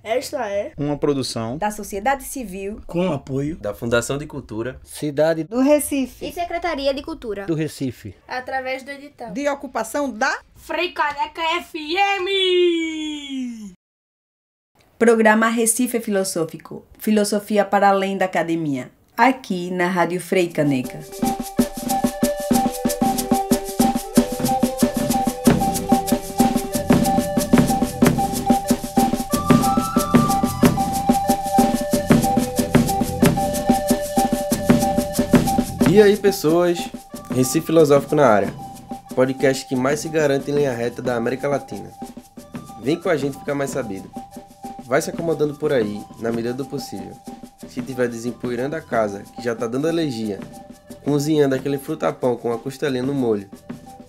Esta é uma produção da sociedade civil com apoio da Fundação de Cultura Cidade do Recife e Secretaria de Cultura do Recife, através do edital de ocupação da Frei Caneca FM. Programa Recife Filosófico, filosofia para além da academia, aqui na Rádio Frei Caneca. E aí, pessoas, Recife Filosófico na área, podcast que mais se garante em linha reta da América Latina. Vem com a gente ficar mais sabido. Vai se acomodando por aí, na medida do possível. Se tiver desempoeirando a casa, que já tá dando alergia, cozinhando aquele frutapão com a costelinha no molho,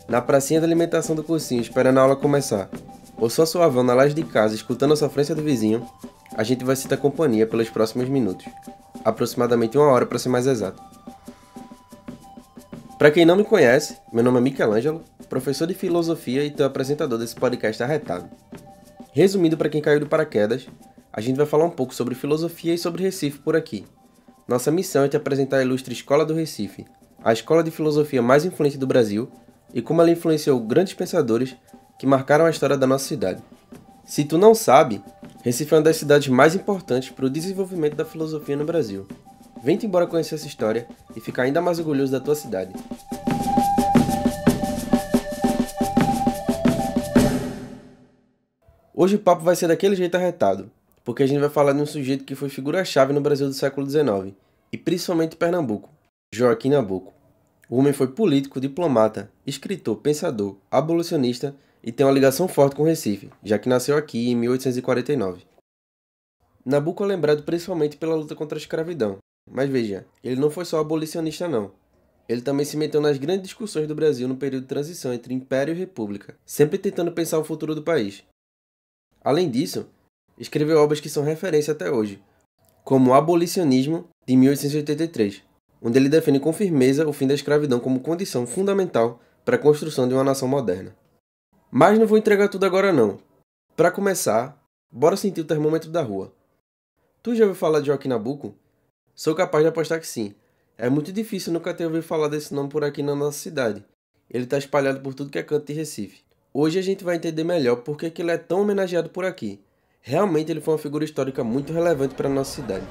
na pracinha de alimentação do cursinho esperando a aula começar, ou só suavão na laje de casa escutando a sofrência do vizinho, a gente vai se dar companhia pelos próximos minutos. Aproximadamente 1 hora para ser mais exato. Para quem não me conhece, meu nome é Michelangelo, professor de filosofia e teu apresentador desse podcast arretado. Resumindo para quem caiu de paraquedas, a gente vai falar um pouco sobre filosofia e sobre Recife por aqui. Nossa missão é te apresentar a ilustre Escola do Recife, a escola de filosofia mais influente do Brasil e como ela influenciou grandes pensadores que marcaram a história da nossa cidade. Se tu não sabe, Recife é uma das cidades mais importantes para o desenvolvimento da filosofia no Brasil. Vem-te embora conhecer essa história e ficar ainda mais orgulhoso da tua cidade. Hoje o papo vai ser daquele jeito arretado, porque a gente vai falar de um sujeito que foi figura-chave no Brasil do século XIX, e principalmente em Pernambuco, Joaquim Nabuco. O homem foi político, diplomata, escritor, pensador, abolicionista e tem uma ligação forte com Recife, já que nasceu aqui em 1849. Nabuco é lembrado principalmente pela luta contra a escravidão. Mas veja, ele não foi só abolicionista não. Ele também se meteu nas grandes discussões do Brasil no período de transição entre Império e República, sempre tentando pensar o futuro do país. Além disso, escreveu obras que são referência até hoje, como O Abolicionismo, de 1883, onde ele defende com firmeza o fim da escravidão como condição fundamental para a construção de uma nação moderna. Mas não vou entregar tudo agora não. Para começar, bora sentir o termômetro da rua. Tu já ouviu falar de Joaquim Nabuco? Sou capaz de apostar que sim. É muito difícil nunca ter ouvido falar desse nome por aqui na nossa cidade. Ele está espalhado por tudo que é canto de Recife. Hoje a gente vai entender melhor por que ele é tão homenageado por aqui. Realmente ele foi uma figura histórica muito relevante para a nossa cidade.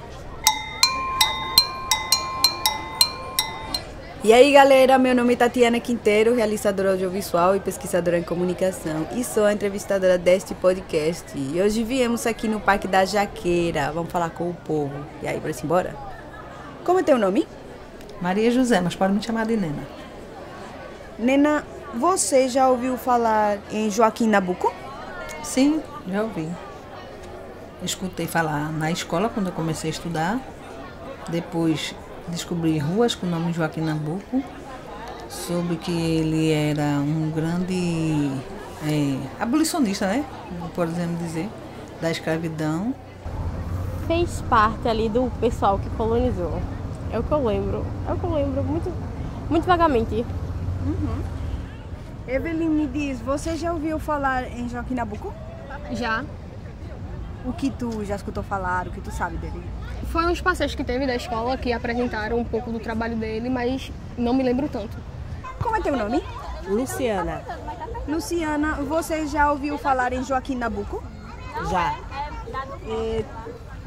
E aí galera, meu nome é Tatiana Quinteiro, realizadora audiovisual e pesquisadora em comunicação e sou a entrevistadora deste podcast. E hoje viemos aqui no Parque da Jaqueira, vamos falar com o povo. E aí, bora embora? Como é teu nome? Maria José, mas pode me chamar de Nena. Nena, você já ouviu falar em Joaquim Nabuco? Sim, já ouvi. Escutei falar na escola quando eu comecei a estudar. Depois descobri ruas com o nome Joaquim Nabuco. Soube que ele era um grande abolicionista, né? Podemos dizer, da escravidão. fez parte ali do pessoal que colonizou. É o que eu lembro muito, muito vagamente. Evelyn, me diz, você já ouviu falar em Joaquim Nabuco? Já. O que tu já escutou falar, o que tu sabe dele? Foi uns passeios que teve da escola que apresentaram um pouco do trabalho dele, mas não me lembro tanto. Como é teu nome? Luciana. Luciana, você já ouviu falar em Joaquim Nabuco? Já.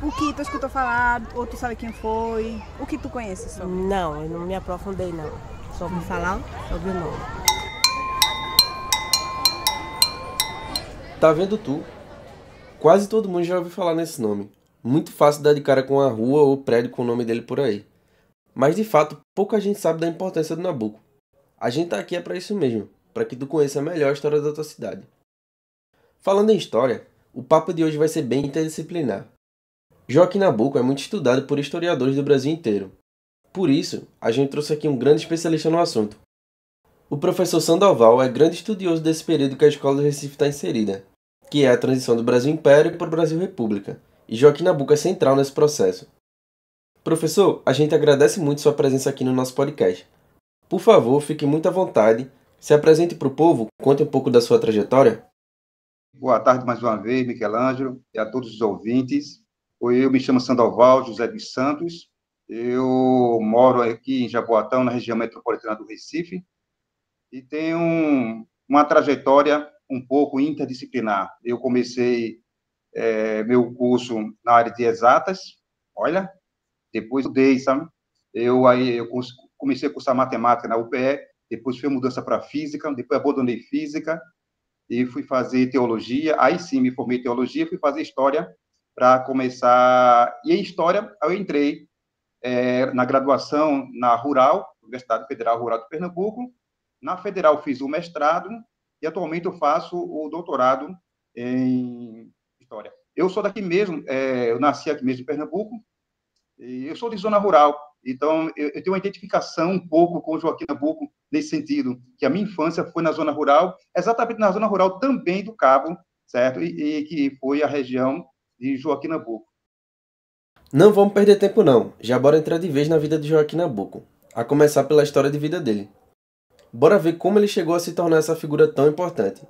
O que tu escutou falar, ou tu sabe quem foi? O que tu conheces sobre? Não, eu não me aprofundei não. Só ouvi falar sobre o nome. Tá vendo tu? Quase todo mundo já ouviu falar nesse nome. Muito fácil dar de cara com a rua ou prédio com o nome dele por aí. Mas de fato, pouca gente sabe da importância do Nabuco. A gente tá aqui é pra isso mesmo, para que tu conheça melhor a história da tua cidade. Falando em história, o papo de hoje vai ser bem interdisciplinar. Joaquim Nabuco é muito estudado por historiadores do Brasil inteiro. Por isso, a gente trouxe aqui um grande especialista no assunto. O professor Sandoval é grande estudioso desse período que a Escola do Recife está inserida, que é a transição do Brasil Império para o Brasil República, e Joaquim Nabuco é central nesse processo. Professor, a gente agradece muito sua presença aqui no nosso podcast. Por favor, fique muito à vontade, se apresente para o povo, conte um pouco da sua trajetória. Boa tarde mais uma vez, Michelangelo, e a todos os ouvintes. Eu me chamo Sandoval José dos Santos, eu moro aqui em Jaboatão, na região metropolitana do Recife, e tenho uma trajetória um pouco interdisciplinar. Eu comecei meu curso na área de exatas, olha, depois mudei, sabe? Eu comecei a cursar matemática na UPE, depois fui mudança para física, depois abandonei física, e fui fazer teologia, aí sim me formei em teologia, fui fazer história para começar, e em história eu entrei na graduação na Rural, Universidade Federal Rural de Pernambuco, na Federal fiz o mestrado, e atualmente eu faço o doutorado em história. Eu sou daqui mesmo, eu nasci aqui mesmo em Pernambuco, e eu sou de zona rural, então eu tenho uma identificação um pouco com o Joaquim Nabuco nesse sentido, que a minha infância foi na zona rural, exatamente na zona rural também do Cabo, certo? E que foi a região de Joaquim Nabuco. Não vamos perder tempo não, já bora entrar de vez na vida de Joaquim Nabuco, a começar pela história de vida dele. Bora ver como ele chegou a se tornar essa figura tão importante.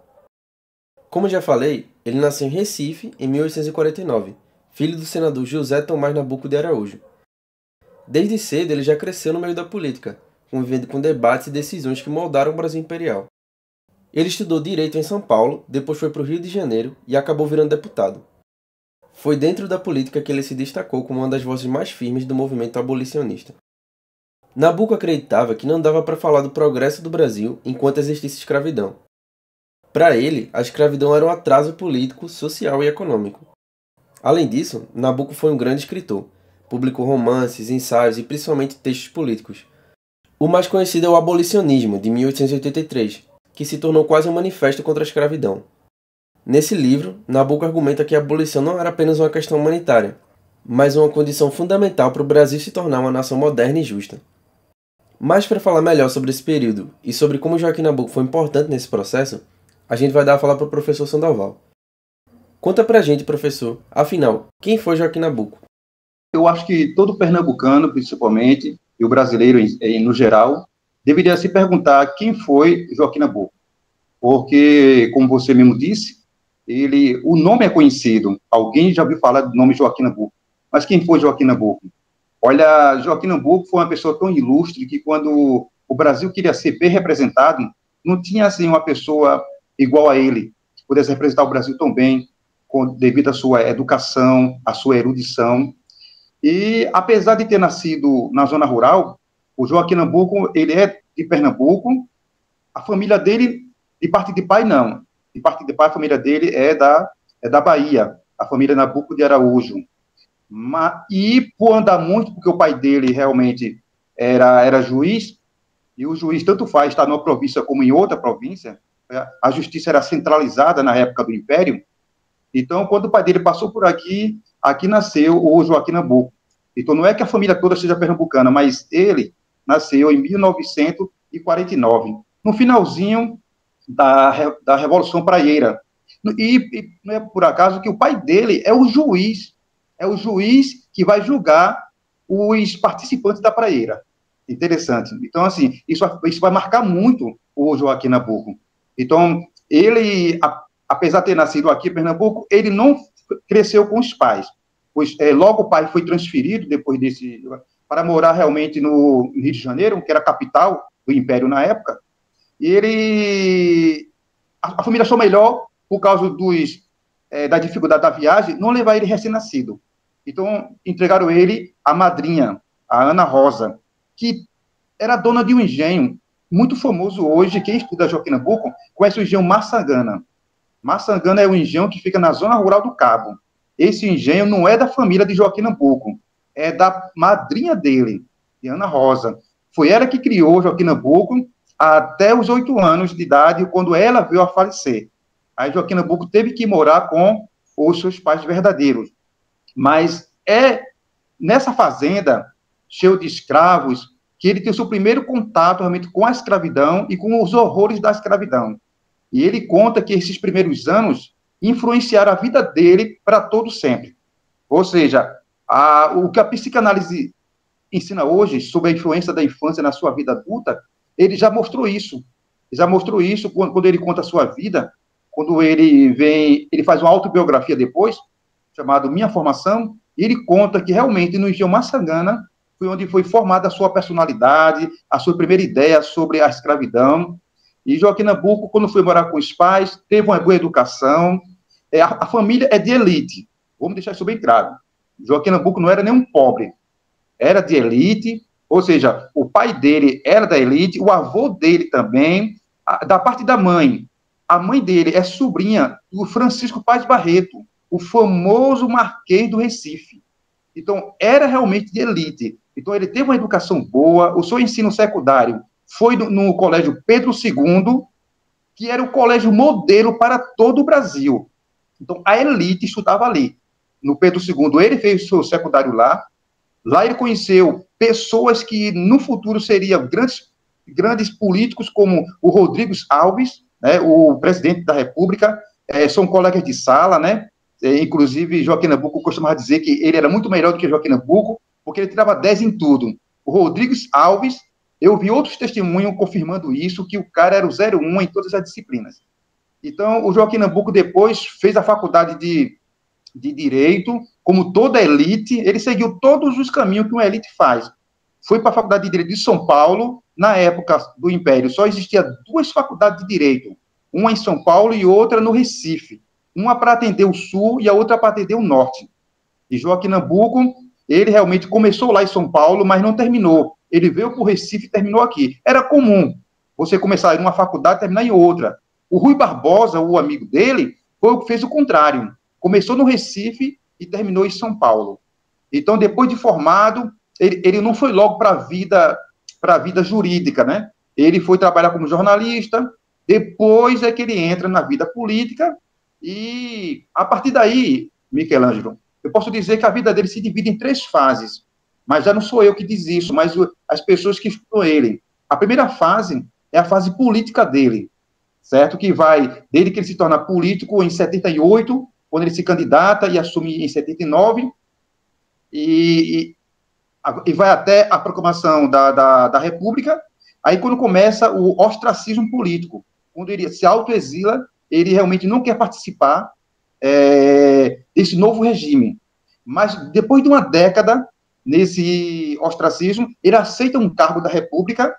Como já falei, ele nasceu em Recife em 1849, filho do senador José Tomás Nabuco de Araújo. Desde cedo ele já cresceu no meio da política, convivendo com debates e decisões que moldaram o Brasil imperial. Ele estudou Direito em São Paulo, depois foi para o Rio de Janeiro e acabou virando deputado. Foi dentro da política que ele se destacou como uma das vozes mais firmes do movimento abolicionista. Nabuco acreditava que não dava para falar do progresso do Brasil enquanto existisse escravidão. Para ele, a escravidão era um atraso político, social e econômico. Além disso, Nabuco foi um grande escritor. Publicou romances, ensaios e principalmente textos políticos. O mais conhecido é o Abolicionismo, de 1883, que se tornou quase um manifesto contra a escravidão. Nesse livro, Nabuco argumenta que a abolição não era apenas uma questão humanitária, mas uma condição fundamental para o Brasil se tornar uma nação moderna e justa. Mas para falar melhor sobre esse período e sobre como Joaquim Nabuco foi importante nesse processo, a gente vai dar a falar para o professor Sandoval. Conta pra gente, professor, afinal, quem foi Joaquim Nabuco? Eu acho que todo pernambucano, principalmente, e o brasileiro no geral, deveria se perguntar quem foi Joaquim Nabuco. Porque, como você mesmo disse, o nome é conhecido, alguém já ouviu falar do nome Joaquim Nabuco, mas quem foi Joaquim Nabuco? Olha, Joaquim Nabuco foi uma pessoa tão ilustre que quando o Brasil queria ser bem representado, não tinha assim uma pessoa igual a ele, que pudesse representar o Brasil tão bem, devido à sua educação, à sua erudição. E, apesar de ter nascido na zona rural, o Joaquim Nabuco, ele é de Pernambuco, a família dele, de parte de pai, não. De parte de pai, a família dele é da Bahia, a família Nabuco de Araújo. E por andar muito, porque o pai dele realmente era juiz, e o juiz tanto faz estar numa província como em outra província, a justiça era centralizada na época do Império, então quando o pai dele passou por aqui nasceu o Joaquim Nabuco. Então não é que a família toda seja pernambucana, mas ele nasceu em 1949, no finalzinho da Revolução Praieira. E não é por acaso que o pai dele é o juiz que vai julgar os participantes da praieira. Interessante. Então, assim, isso vai marcar muito o Joaquim Nabuco. Então, ele, apesar de ter nascido aqui em Pernambuco, ele não cresceu com os pais, pois logo o pai foi transferido, depois para morar realmente no Rio de Janeiro, que era a capital do Império na época, e a família achou melhor, por causa da dificuldade da viagem, não levar ele recém-nascido. Então, entregaram ele à madrinha, a Ana Rosa, que era dona de um engenho muito famoso hoje. Quem estuda Joaquim Nabuco conhece o engenho Maçangana. Maçangana é um engenho que fica na zona rural do Cabo. Esse engenho não é da família de Joaquim Nabuco, é da madrinha dele, de Ana Rosa. Foi ela que criou Joaquim Nabuco até os 8 anos de idade, quando ela veio a falecer. Aí Joaquim Nabuco teve que morar com os seus pais verdadeiros. Mas é nessa fazenda, cheio de escravos, que ele tem o seu primeiro contato realmente com a escravidão e com os horrores da escravidão. E ele conta que esses primeiros anos influenciaram a vida dele para todo sempre. Ou seja, o que a psicanálise ensina hoje sobre a influência da infância na sua vida adulta, ele já mostrou isso. Já mostrou isso quando ele conta a sua vida, quando ele faz uma autobiografia depois, chamado Minha Formação, e ele conta que realmente no Engenho Maçangana foi onde foi formada a sua personalidade, a sua primeira ideia sobre a escravidão. E Joaquim Nabuco, quando foi morar com os pais, teve uma boa educação. A família é de elite, vamos deixar isso bem claro. Joaquim Nabuco não era nenhum pobre, era de elite, ou seja, o pai dele era da elite, o avô dele também, da parte da mãe. A mãe dele é sobrinha do Francisco Paz Barreto, o famoso Marquês do Recife. Então, era realmente de elite. Então, ele teve uma educação boa, o seu ensino secundário foi no Colégio Pedro II, que era o colégio modelo para todo o Brasil. Então, a elite estudava ali. No Pedro II, ele fez o seu secundário lá. Lá ele conheceu pessoas que, no futuro, seriam grandes políticos, como o Rodrigues Alves, né, o presidente da República, são colegas de sala, né? Inclusive, Joaquim Nabuco costumava dizer que ele era muito melhor do que Joaquim Nabuco, porque ele tirava 10 em tudo. O Rodrigues Alves, eu vi outros testemunhos confirmando isso, que o cara era o 01 em todas as disciplinas. Então, o Joaquim Nabuco depois fez a faculdade de Direito, como toda elite, ele seguiu todos os caminhos que uma elite faz. Foi para a Faculdade de Direito de São Paulo, na época do Império, só existia 2 faculdades de Direito, uma em São Paulo e outra no Recife, uma para atender o Sul e a outra para atender o Norte. E Joaquim Nabuco, ele realmente começou lá em São Paulo, mas não terminou. Ele veio para o Recife e terminou aqui. Era comum você começar em uma faculdade e terminar em outra. O Rui Barbosa, o amigo dele, fez o contrário. Começou no Recife e terminou em São Paulo. Então, depois de formado, ele não foi logo para a vida jurídica, né? Ele foi trabalhar como jornalista, depois é que ele entra na vida política, e a partir daí, Michelangelo, eu posso dizer que a vida dele se divide em 3 fases, mas já não sou eu que diz isso, mas as pessoas que estudam ele. A primeira fase é a fase política dele, certo? Que vai, desde que ele se torna político em 78, quando ele se candidata e assume em 79, e vai até a proclamação da República, aí quando começa o ostracismo político, quando ele se autoexila, ele realmente não quer participar desse novo regime. Mas depois de uma década, nesse ostracismo, ele aceita um cargo da República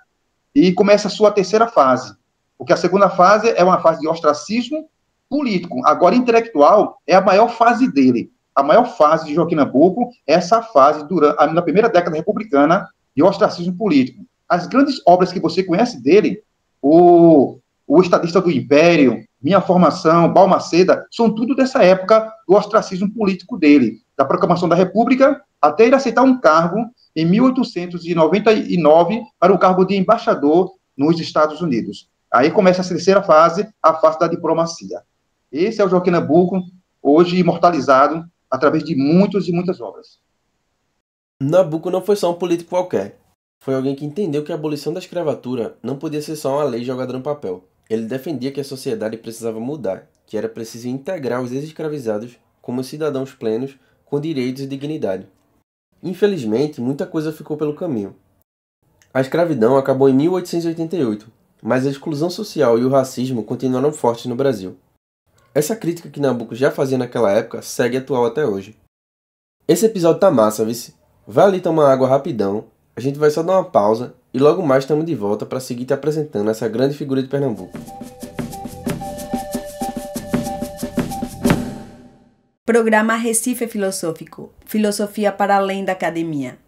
e começa a sua terceira fase. Porque a segunda fase é uma fase de ostracismo político. Agora, intelectual é a maior fase dele. A maior fase de Joaquim Nabuco é essa fase na primeira década republicana de ostracismo político. As grandes obras que você conhece dele, o Estadista do Império, Minha Formação, Balmaceda, são tudo dessa época do ostracismo político dele, da proclamação da República, até ele aceitar um cargo em 1899 para o cargo de embaixador nos Estados Unidos. Aí começa a terceira fase, a fase da diplomacia. Esse é o Joaquim Nabuco, hoje imortalizado através de muitas e muitas obras. Nabuco não foi só um político qualquer. Foi alguém que entendeu que a abolição da escravatura não podia ser só uma lei jogada no papel. Ele defendia que a sociedade precisava mudar, que era preciso integrar os ex-escravizados como cidadãos plenos com direitos e dignidade. Infelizmente, muita coisa ficou pelo caminho. A escravidão acabou em 1888, mas a exclusão social e o racismo continuaram fortes no Brasil. Essa crítica que Nabuco já fazia naquela época segue atual até hoje. Esse episódio tá massa, vice. Vai ali tomar água rapidão, a gente vai só dar uma pausa e logo mais estamos de volta para seguir te apresentando essa grande figura de Pernambuco. Programa Recife Filosófico. Filosofia para além da academia.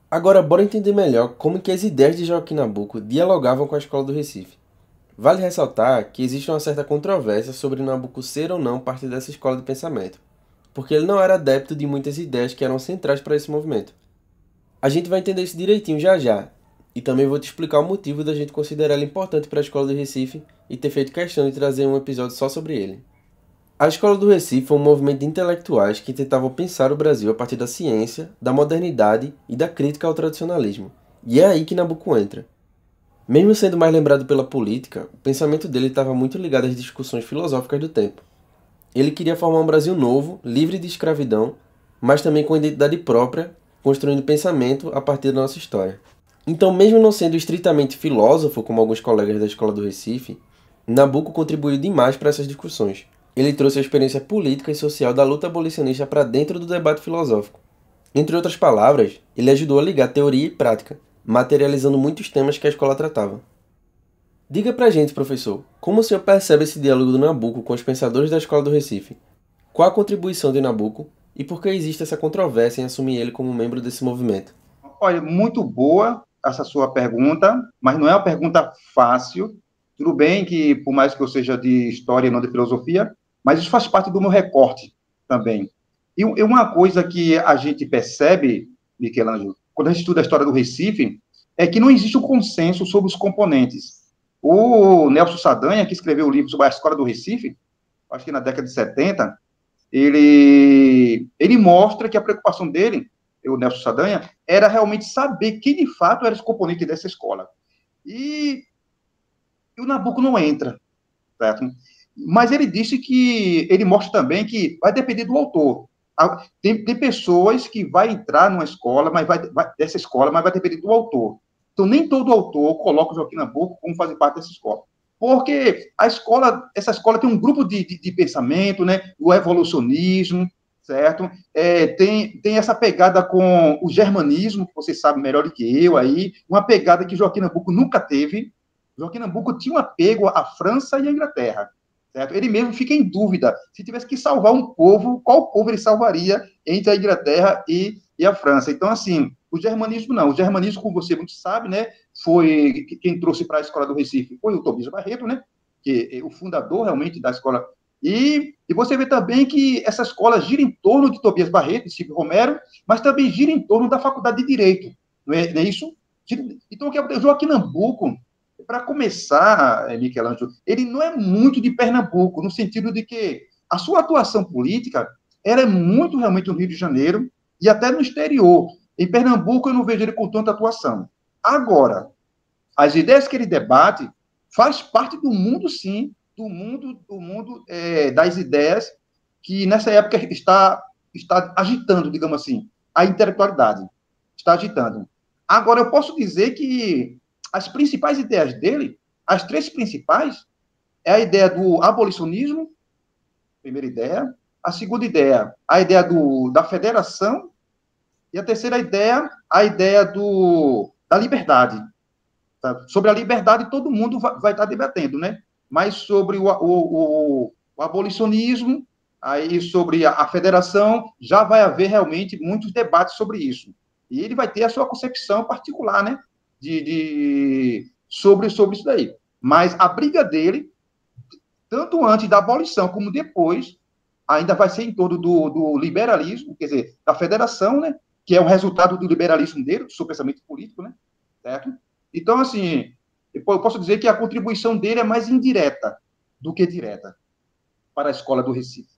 Agora, bora entender melhor como que as ideias de Joaquim Nabuco dialogavam com a escola do Recife. Vale ressaltar que existe uma certa controvérsia sobre Nabuco ser ou não parte dessa escola de pensamento, porque ele não era adepto de muitas ideias que eram centrais para esse movimento. A gente vai entender isso direitinho já já, e também vou te explicar o motivo da gente considerar ele importante para a escola do Recife e ter feito questão de trazer um episódio só sobre ele. A Escola do Recife foi um movimento de intelectuais que tentavam pensar o Brasil a partir da ciência, da modernidade e da crítica ao tradicionalismo. E é aí que Nabuco entra. Mesmo sendo mais lembrado pela política, o pensamento dele estava muito ligado às discussões filosóficas do tempo. Ele queria formar um Brasil novo, livre de escravidão, mas também com identidade própria, construindo pensamento a partir da nossa história. Então, mesmo não sendo estritamente filósofo, como alguns colegas da Escola do Recife, Nabuco contribuiu demais para essas discussões. Ele trouxe a experiência política e social da luta abolicionista para dentro do debate filosófico. Entre outras palavras, ele ajudou a ligar teoria e prática, materializando muitos temas que a escola tratava. Diga pra gente, professor, como o senhor percebe esse diálogo do Nabuco com os pensadores da Escola do Recife? Qual a contribuição de Nabuco e por que existe essa controvérsia em assumir ele como membro desse movimento? Olha, muito boa essa sua pergunta, mas não é uma pergunta fácil. Tudo bem que, por mais que eu seja de história e não de filosofia, mas isso faz parte do meu recorte também. E uma coisa que a gente percebe, Michelangelo, quando a gente estuda a história do Recife, é que não existe um consenso sobre os componentes. O Nelson Saldanha, que escreveu o livro sobre a história do Recife, acho que na década de 70, ele mostra que a preocupação dele, o Nelson Saldanha, era realmente saber quem de fato era os componentes dessa escola. E o Nabuco não entra, certo? Mas ele disse que, ele mostra também que vai depender do autor. Tem pessoas que vai entrar numa escola, dessa escola, mas vai depender do autor. Então, nem todo autor coloca o Joaquim Nabuco como fazer parte dessa escola. Porque essa escola tem um grupo de pensamento, né? O evolucionismo, certo? Tem essa pegada com o germanismo, que você sabe melhor do que eu aí, uma pegada que Joaquim Nabuco nunca teve. Joaquim Nabuco tinha um apego à França e à Inglaterra, certo? Ele mesmo fica em dúvida, se tivesse que salvar um povo, qual povo ele salvaria entre a Inglaterra e a França? Então, assim, o germanismo não. O germanismo, como você muito sabe, né, foi quem trouxe para a Escola do Recife, foi o Tobias Barreto, né, que é o fundador realmente da escola. E você vê também que essa escola gira em torno de Tobias Barreto, de Silvio Romero, mas também gira em torno da Faculdade de Direito, não é isso? Então, o Joaquim Nabuco, para começar, Michelangelo, ele não é muito de Pernambuco, no sentido de que a sua atuação política era muito realmente no Rio de Janeiro e até no exterior. Em Pernambuco, eu não vejo ele com tanta atuação. Agora, as ideias que ele debate faz parte do mundo, sim, do mundo das ideias que, nessa época, está agitando, digamos assim, a intelectualidade. Está agitando. Agora, eu posso dizer que as principais ideias dele, as três principais, é a ideia do abolicionismo, primeira ideia. A segunda ideia, a ideia da federação. E a terceira ideia, a ideia da liberdade. Tá? Sobre a liberdade, todo mundo vai estar debatendo, né? Mas sobre o abolicionismo, aí sobre a federação, já vai haver realmente muitos debates sobre isso. E ele vai ter a sua concepção particular, né? Sobre isso daí. Mas a briga dele, tanto antes da abolição como depois, ainda vai ser em torno do liberalismo, quer dizer, da federação, né? Que é o resultado do liberalismo dele, do seu pensamento político, né? Certo? Então, assim, eu posso dizer que a contribuição dele é mais indireta do que direta para a Escola do Recife.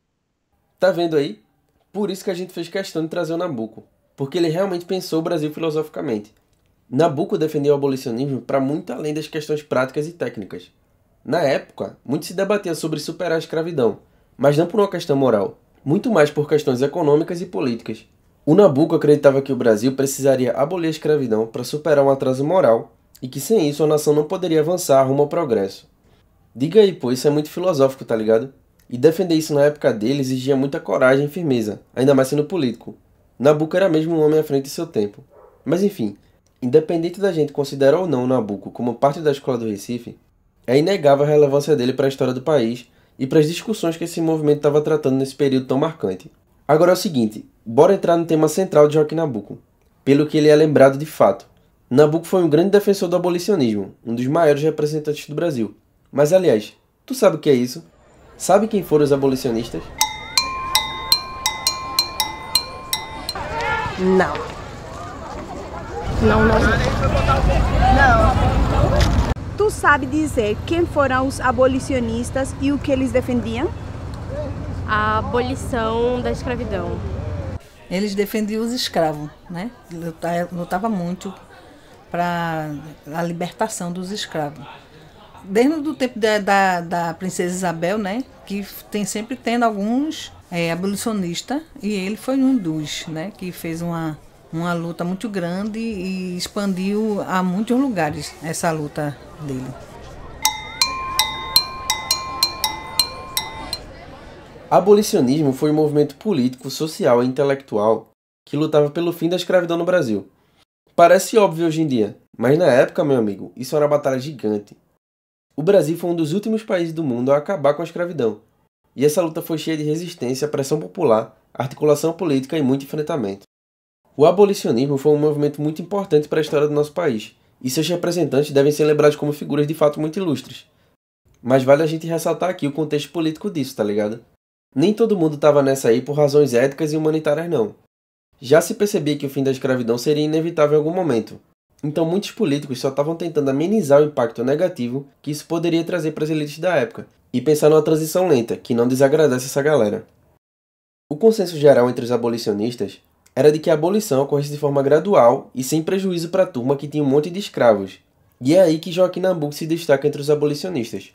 Tá vendo aí? Por isso que a gente fez questão de trazer o Nabuco, porque ele realmente pensou o Brasil filosoficamente. Nabuco defendeu o abolicionismo para muito além das questões práticas e técnicas. Na época, muito se debatia sobre superar a escravidão, mas não por uma questão moral, muito mais por questões econômicas e políticas. O Nabuco acreditava que o Brasil precisaria abolir a escravidão para superar um atraso moral e que sem isso a nação não poderia avançar rumo ao progresso. Diga aí, pô, isso é muito filosófico, tá ligado? E defender isso na época dele exigia muita coragem e firmeza, ainda mais sendo político. Nabuco era mesmo um homem à frente de seu tempo. Mas enfim, independente da gente considerar ou não o Nabuco como parte da Escola do Recife, é inegável a relevância dele para a história do país e para as discussões que esse movimento estava tratando nesse período tão marcante. Agora é o seguinte, bora entrar no tema central de Joaquim Nabuco, pelo que ele é lembrado de fato. Nabuco foi um grande defensor do abolicionismo, um dos maiores representantes do Brasil. Mas aliás, tu sabe o que é isso? Sabe quem foram os abolicionistas? Não. Tu sabe dizer quem foram os abolicionistas e o que eles defendiam? A abolição da escravidão. Eles defendiam os escravos, né? Lutava muito para a libertação dos escravos. desde o tempo da princesa Isabel, né, que tem sempre tendo alguns abolicionistas, e ele foi um dos, né, que fez uma luta muito grande e expandiu a muitos lugares essa luta dele. Abolicionismo foi um movimento político, social e intelectual que lutava pelo fim da escravidão no Brasil. Parece óbvio hoje em dia, mas na época, meu amigo, isso era uma batalha gigante. O Brasil foi um dos últimos países do mundo a acabar com a escravidão, e essa luta foi cheia de resistência, pressão popular, articulação política e muito enfrentamento. O abolicionismo foi um movimento muito importante para a história do nosso país, e seus representantes devem ser lembrados como figuras de fato muito ilustres. Mas vale a gente ressaltar aqui o contexto político disso, tá ligado? Nem todo mundo estava nessa aí por razões éticas e humanitárias não. Já se percebia que o fim da escravidão seria inevitável em algum momento. Então muitos políticos só estavam tentando amenizar o impacto negativo que isso poderia trazer para as elites da época, e pensar numa transição lenta, que não desagradasse essa galera. O consenso geral entre os abolicionistas era de que a abolição ocorresse de forma gradual e sem prejuízo para a turma que tinha um monte de escravos. E é aí que Joaquim Nabuco se destaca entre os abolicionistas.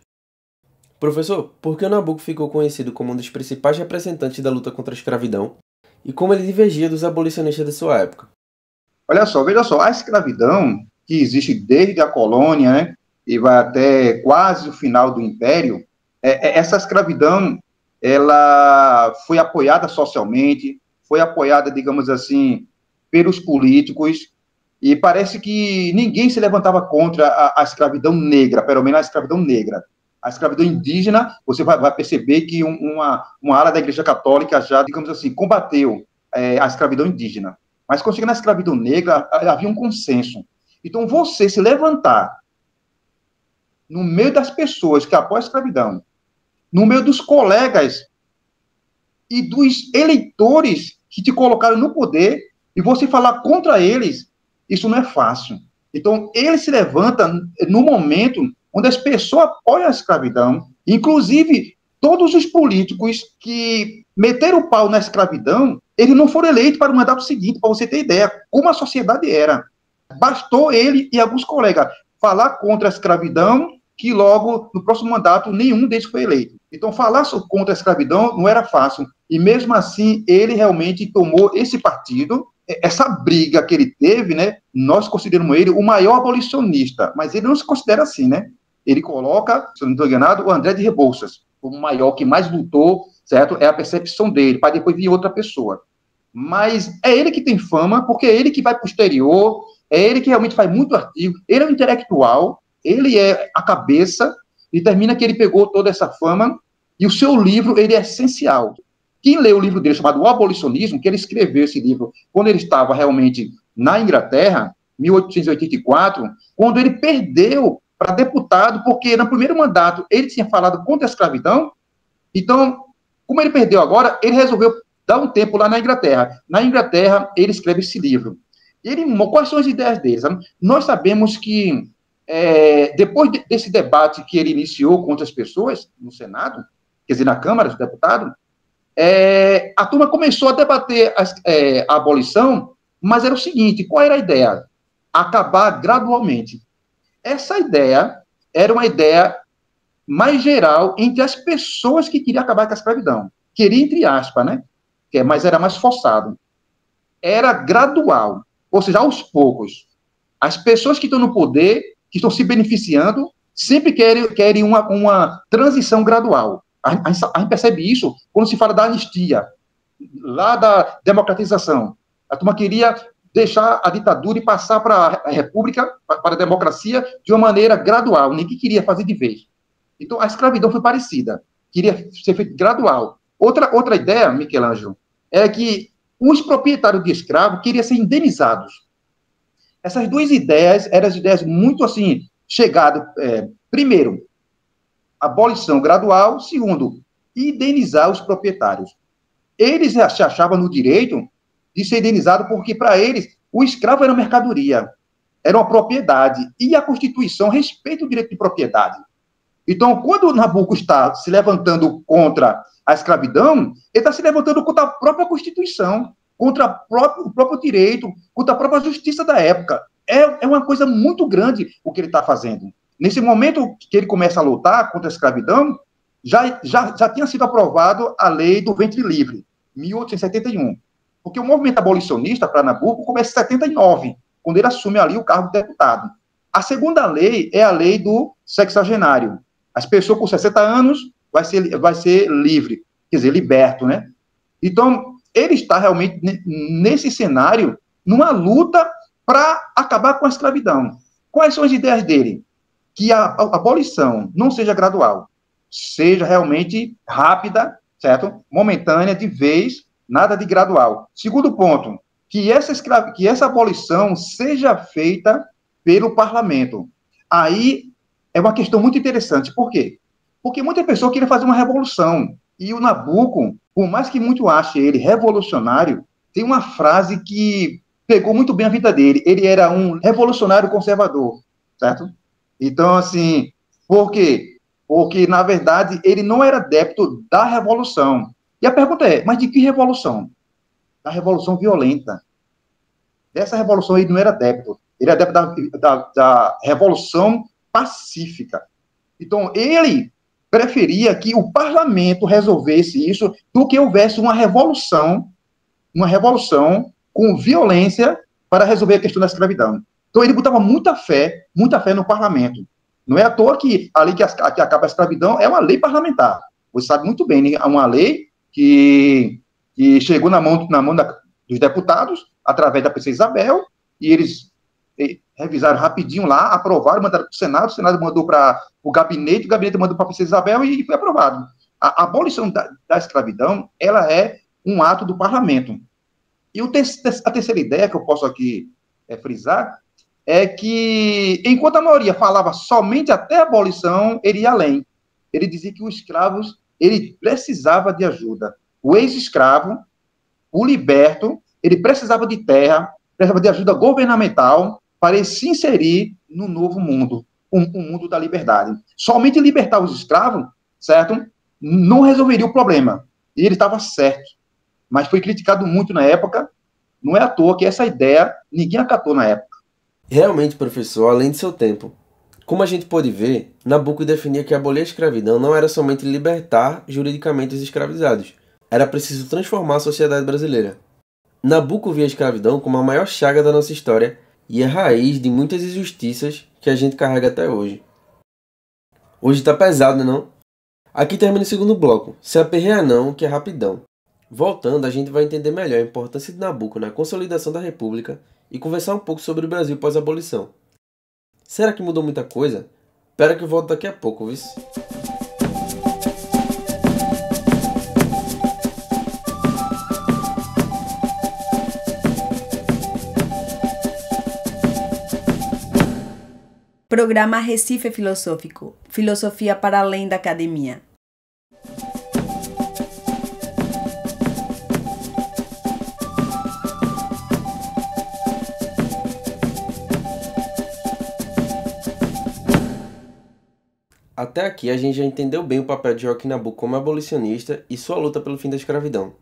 Professor, por que o Nabuco ficou conhecido como um dos principais representantes da luta contra a escravidão e como ele divergia dos abolicionistas de sua época? Olha só, veja só, a escravidão que existe desde a colônia, né, e vai até quase o final do Império, essa escravidão, ela foi apoiada socialmente, foi apoiada, digamos assim, pelos políticos, e parece que ninguém se levantava contra a escravidão negra, pelo menos a escravidão negra. A escravidão indígena, você vai perceber que uma ala da Igreja Católica já, digamos assim, combateu a escravidão indígena. Mas quando chega na escravidão negra, havia um consenso. Então, você se levantar no meio das pessoas que apoiam a escravidão, no meio dos colegas e dos eleitores que te colocaram no poder, e você falar contra eles, isso não é fácil. Então, ele se levanta no momento onde as pessoas apoiam a escravidão, inclusive todos os políticos que meteram o pau na escravidão, eles não foram eleitos para o mandato seguinte, para você ter ideia, como a sociedade era. Bastou ele e alguns colegas falar contra a escravidão, que logo, no próximo mandato, nenhum deles foi eleito. Então, falar contra a escravidão não era fácil. E mesmo assim, ele realmente tomou esse partido, essa briga que ele teve, né? Nós consideramos ele o maior abolicionista, mas ele não se considera assim, né? Ele coloca, se eu não estou enganado, o André de Rebouças, o maior que mais lutou, certo? É a percepção dele, para depois vir outra pessoa. Mas é ele que tem fama, porque é ele que vai para o exterior, é ele que realmente faz muito artigo, ele é um intelectual, ele é a cabeça, e termina que ele pegou toda essa fama, e o seu livro, ele é essencial. Quem lê o livro dele, chamado O Abolicionismo, que ele escreveu esse livro quando ele estava realmente na Inglaterra, 1884, quando ele perdeu para deputado, porque no primeiro mandato ele tinha falado contra a escravidão, então, como ele perdeu agora, ele resolveu dar um tempo lá na Inglaterra. Na Inglaterra, ele escreve esse livro. Quais são as ideias dele? Sabe? Nós sabemos que, depois desse debate que ele iniciou contra as pessoas no Senado, quer dizer, na Câmara dos Deputados, a turma começou a debater a abolição, mas era o seguinte, qual era a ideia? Acabar gradualmente. Essa ideia era uma ideia mais geral entre as pessoas que queriam acabar com a escravidão. Queria, entre aspas, né? Mas era mais forçado. Era gradual, ou seja, aos poucos. As pessoas que estão no poder, que estão se beneficiando, sempre querem uma transição gradual. A gente percebe isso quando se fala da anistia, lá da democratização. A turma queria deixar a ditadura e passar para a república, para a democracia, de uma maneira gradual. Ninguém queria fazer de vez. Então, a escravidão foi parecida. Queria ser feita gradual. Outra ideia, Michelangelo, é que os proprietários de escravos queriam ser indenizados. Essas duas ideias eram as ideias muito, assim, chegadas. Primeiro, abolição gradual. Segundo, indenizar os proprietários. Eles se achavam no direito de ser indenizado porque, para eles, o escravo era uma mercadoria, era uma propriedade, e a Constituição respeita o direito de propriedade. Então, quando o Nabuco está se levantando contra a escravidão, ele está se levantando contra a própria Constituição, contra o próprio direito, contra a própria justiça da época. É uma coisa muito grande o que ele está fazendo. nesse momento que ele começa a lutar contra a escravidão, já tinha sido aprovado a lei do ventre livre, 1871. Porque o movimento abolicionista para Nabuco começa em 79, quando ele assume ali o cargo de deputado. A segunda lei é a lei do sexagenário. As pessoas com 60 anos vai ser livre, quer dizer, liberto, né? Então, ele está realmente nesse cenário, numa luta para acabar com a escravidão. Quais são as ideias dele? Que a abolição não seja gradual, seja realmente rápida, certo? Momentânea, de vez, nada de gradual. Segundo ponto, que essa abolição seja feita pelo parlamento. Aí é uma questão muito interessante. Por quê? Porque muitas pessoas queriam fazer uma revolução. E o Nabuco, por mais que muito ache ele revolucionário, tem uma frase que pegou muito bem a vida dele. Ele era um revolucionário conservador, certo? Então, assim, por quê? Porque, na verdade, ele não era adepto da revolução. E a pergunta é, mas de que revolução? Da revolução violenta. Dessa revolução ele não era adepto. Ele era adepto da revolução pacífica. Então, ele preferia que o parlamento resolvesse isso do que houvesse uma revolução com violência para resolver a questão da escravidão. Então, ele botava muita fé no parlamento. Não é à toa que a lei que acaba a escravidão é uma lei parlamentar. Você sabe muito bem, né? É uma lei que chegou na mão dos deputados, através da princesa Isabel, e eles revisaram rapidinho lá, aprovaram, mandaram para o Senado mandou para o gabinete mandou para a princesa Isabel e foi aprovado. A abolição da escravidão, ela é um ato do parlamento. E a terceira ideia que eu posso aqui frisar é que, enquanto a maioria falava somente até a abolição, ele ia além. Ele dizia que os escravos, ele precisava de ajuda. O ex-escravo, o liberto, ele precisava de terra, precisava de ajuda governamental para ele se inserir no novo mundo, o mundo da liberdade. Somente libertar os escravos, certo? Não resolveria o problema. E ele estava certo. Mas foi criticado muito na época. Não é à toa que essa ideia ninguém acatou na época. Realmente, professor, além de seu tempo. Como a gente pôde ver, Nabuco definia que abolir a escravidão não era somente libertar juridicamente os escravizados. Era preciso transformar a sociedade brasileira. Nabuco via a escravidão como a maior chaga da nossa história e é raiz de muitas injustiças que a gente carrega até hoje. Hoje tá pesado, não? Aqui termina o segundo bloco. Se aperreia não, que é rapidão. Voltando, a gente vai entender melhor a importância de Nabuco na consolidação da República e conversar um pouco sobre o Brasil pós-abolição. Será que mudou muita coisa? Espera que eu volto daqui a pouco, viu? Programa Recife Filosófico. Filosofia para além da academia. Até aqui a gente já entendeu bem o papel de Joaquim Nabuco como abolicionista e sua luta pelo fim da escravidão.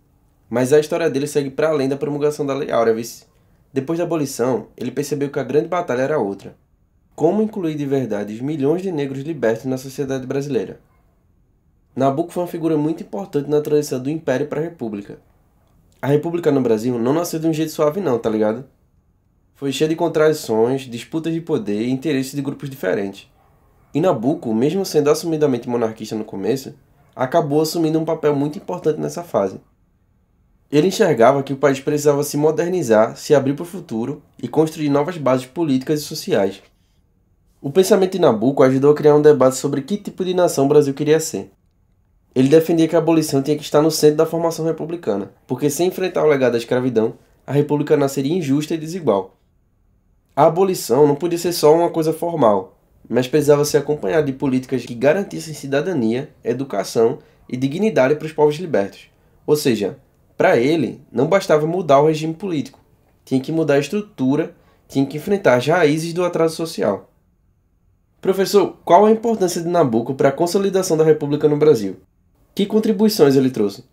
Mas a história dele segue para além da promulgação da Lei Áurea, vice. Depois da abolição, ele percebeu que a grande batalha era outra. Como incluir de verdade os milhões de negros libertos na sociedade brasileira? Nabuco foi uma figura muito importante na transição do Império para a República. A República no Brasil não nasceu de um jeito suave não, tá ligado? Foi cheia de contradições, disputas de poder e interesses de grupos diferentes. E Nabuco, mesmo sendo assumidamente monarquista no começo, acabou assumindo um papel muito importante nessa fase. Ele enxergava que o país precisava se modernizar, se abrir para o futuro e construir novas bases políticas e sociais. O pensamento de Nabuco ajudou a criar um debate sobre que tipo de nação o Brasil queria ser. Ele defendia que a abolição tinha que estar no centro da formação republicana, porque sem enfrentar o legado da escravidão, a república nasceria injusta e desigual. A abolição não podia ser só uma coisa formal, mas precisava ser acompanhada de políticas que garantissem cidadania, educação e dignidade para os povos libertos. Ou seja, para ele, não bastava mudar o regime político, tinha que mudar a estrutura, tinha que enfrentar as raízes do atraso social. Professor, qual a importância de Nabuco para a consolidação da República no Brasil? Que contribuições ele trouxe?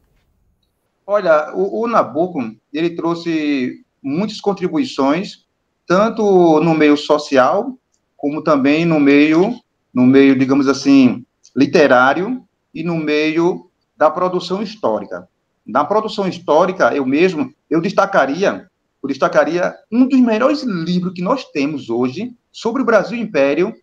Olha, o Nabuco, ele trouxe muitas contribuições, tanto no meio social, como também no meio no meio, digamos assim, literário e no meio da produção histórica. Na produção histórica, eu destacaria um dos melhores livros que nós temos hoje sobre o Brasil Império,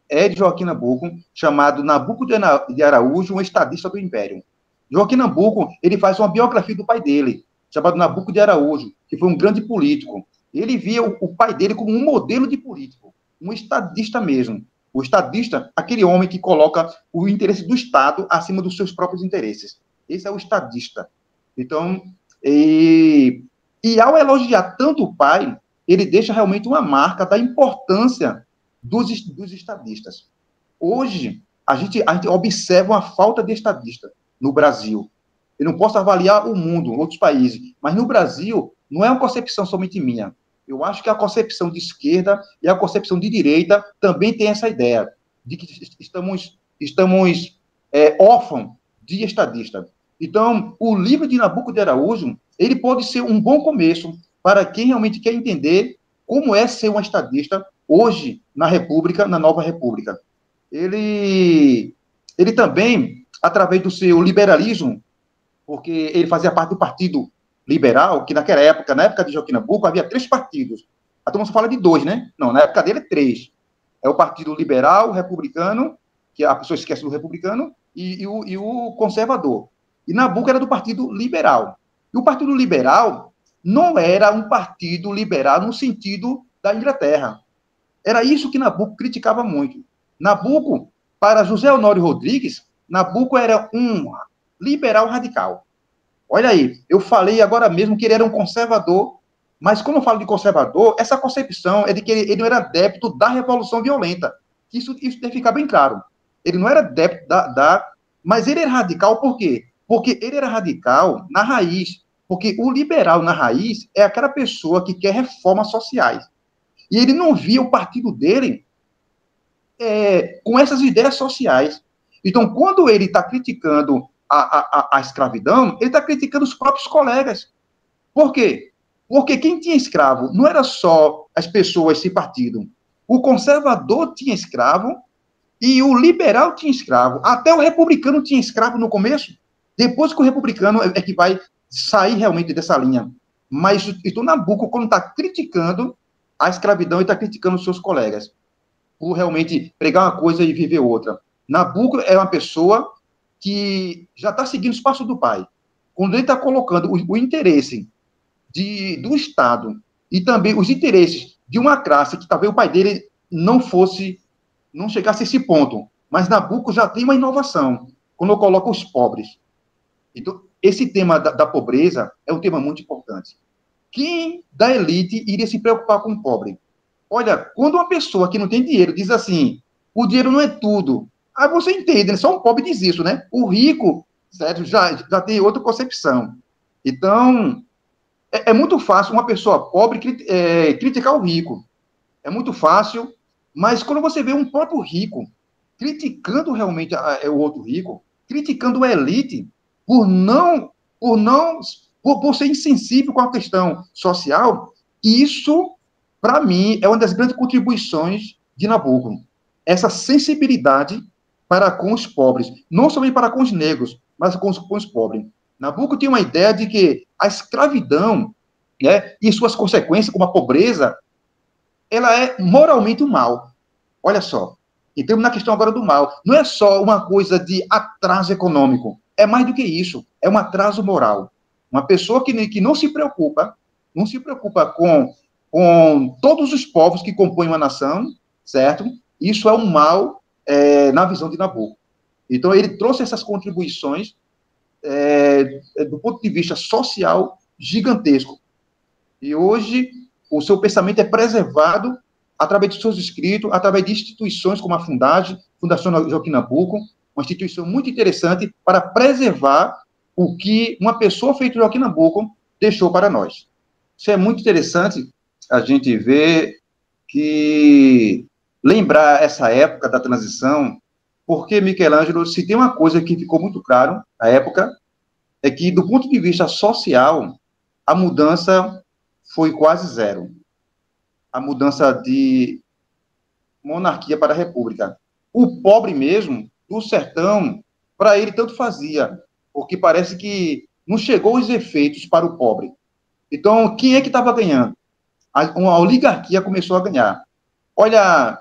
é de Joaquim Nabuco, chamado Nabuco de Araújo, um estadista do Império. Joaquim Nabuco, ele faz uma biografia do pai dele, chamado Nabuco de Araújo, que foi um grande político. Ele via o pai dele como um modelo de político, um estadista mesmo. O estadista, aquele homem que coloca o interesse do Estado acima dos seus próprios interesses. Esse é o estadista. Então, e ao elogiar tanto o pai, ele deixa realmente uma marca da importância dos estadistas. Hoje, a gente observa uma falta de estadista no Brasil. Eu não posso avaliar o mundo, outros países, mas no Brasil, não é uma concepção somente minha. Eu acho que a concepção de esquerda e a concepção de direita também tem essa ideia de que estamos órfãos de estadista. Então, o livro de Nabuco de Araújo, ele pode ser um bom começo para quem realmente quer entender como é ser um estadista hoje na República, na nova República. Ele também, através do seu liberalismo, porque ele fazia parte do Partido Liberal, que naquela época, na época de Joaquim Nabuco, havia 3 partidos. A turma só fala de 2, né? Não, na época dele é 3. É o Partido Liberal, o Republicano, que a pessoa esquece do Republicano, e o Conservador. E Nabuco era do Partido Liberal. E o Partido Liberal não era um partido liberal no sentido da Inglaterra. Era isso que Nabuco criticava muito. Nabuco, para José Honório Rodrigues, Nabuco era um liberal radical. Olha aí, eu falei agora mesmo que ele era um conservador, mas quando eu falo de conservador, essa concepção é de que ele não era adepto da revolução violenta. Isso deve ficar bem claro. Ele não era adepto mas ele era radical por quê? Porque ele era radical na raiz. Porque o liberal na raiz é aquela pessoa que quer reformas sociais. E ele não via o partido dele com essas ideias sociais. Então, quando ele está criticando a escravidão, ele está criticando os próprios colegas. Por quê? Porque quem tinha escravo não era só as pessoas desse partido. O conservador tinha escravo e o liberal tinha escravo. Até o republicano tinha escravo no começo. Depois que o republicano é que vai sair realmente dessa linha. Mas então Nabuco, quando está criticando a escravidão, ele está criticando os seus colegas, por realmente pregar uma coisa e viver outra. Nabuco é uma pessoa que já está seguindo os passos do pai. Quando ele está colocando o interesse do Estado e também os interesses de uma classe que talvez o pai dele não chegasse a esse ponto. Mas Nabuco já tem uma inovação, quando coloca os pobres. Então, esse tema da pobreza é um tema muito importante. Quem da elite iria se preocupar com o pobre? Olha, quando uma pessoa que não tem dinheiro diz assim, o dinheiro não é tudo, aí você entende, né? Só um pobre diz isso, né? O rico, certo, já tem outra concepção. Então, é muito fácil uma pessoa pobre criticar o rico. É muito fácil, mas quando você vê um próprio rico criticando realmente o outro rico, criticando a elite por ser insensível com a questão social, isso, para mim, é uma das grandes contribuições de Nabuco. Essa sensibilidade para com os pobres, não somente para com os negros, mas com os pobres. Nabuco tinha uma ideia de que a escravidão, né, e suas consequências, como a pobreza, ela é moralmente um mal. Olha só. Então, na questão agora do mal, não é só uma coisa de atraso econômico, é mais do que isso, é um atraso moral. Uma pessoa que não se preocupa com todos os povos que compõem uma nação, certo? Isso é um mal na visão de Nabuco. Então, ele trouxe essas contribuições do ponto de vista social gigantesco. E hoje, o seu pensamento é preservado através de seus escritos, através de instituições como a Fundação Joaquim Nabuco, uma instituição muito interessante para preservar o que uma pessoa feita Joaquim Nabuco deixou para nós. Isso é muito interessante a gente ver que lembrar essa época da transição, porque Michelangelo, se tem uma coisa que ficou muito claro na época, é que, do ponto de vista social, a mudança foi quase zero. A mudança de monarquia para a república. O pobre mesmo, do sertão, para ele tanto fazia, porque parece que não chegou os efeitos para o pobre. Então, quem é que estava ganhando? Uma oligarquia começou a ganhar. Olha,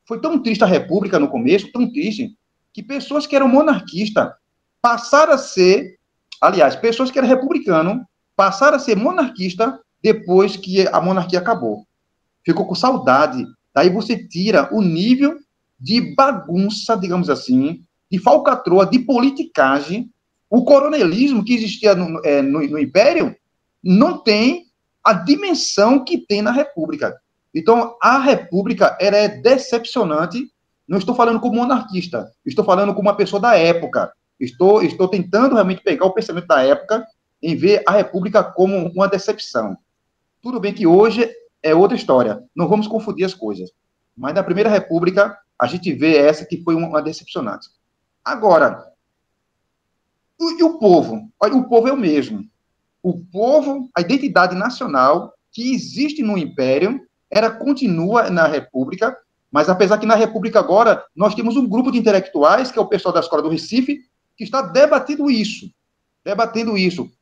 foi tão triste a República no começo, tão triste, que pessoas que eram monarquistas passaram a ser, aliás, pessoas que eram republicanos passaram a ser monarquistas depois que a monarquia acabou. Ficou com saudade. Daí você tira o nível de bagunça, digamos assim, de falcatrua, de politicagem. O coronelismo que existia no Império não tem a dimensão que tem na República. Então, a República ela é decepcionante. Não estou falando como monarquista, estou falando como uma pessoa da época. Estou tentando realmente pegar o pensamento da época em ver a República como uma decepção. Tudo bem que hoje é outra história, não vamos confundir as coisas. Mas na Primeira República, a gente vê essa que foi uma decepcionante. Agora, e o povo? Olha, o povo é o mesmo. O povo, a identidade nacional que existe no Império, ela continua na República, mas apesar que na República agora, nós temos um grupo de intelectuais, que é o pessoal da Escola do Recife, que está debatendo isso.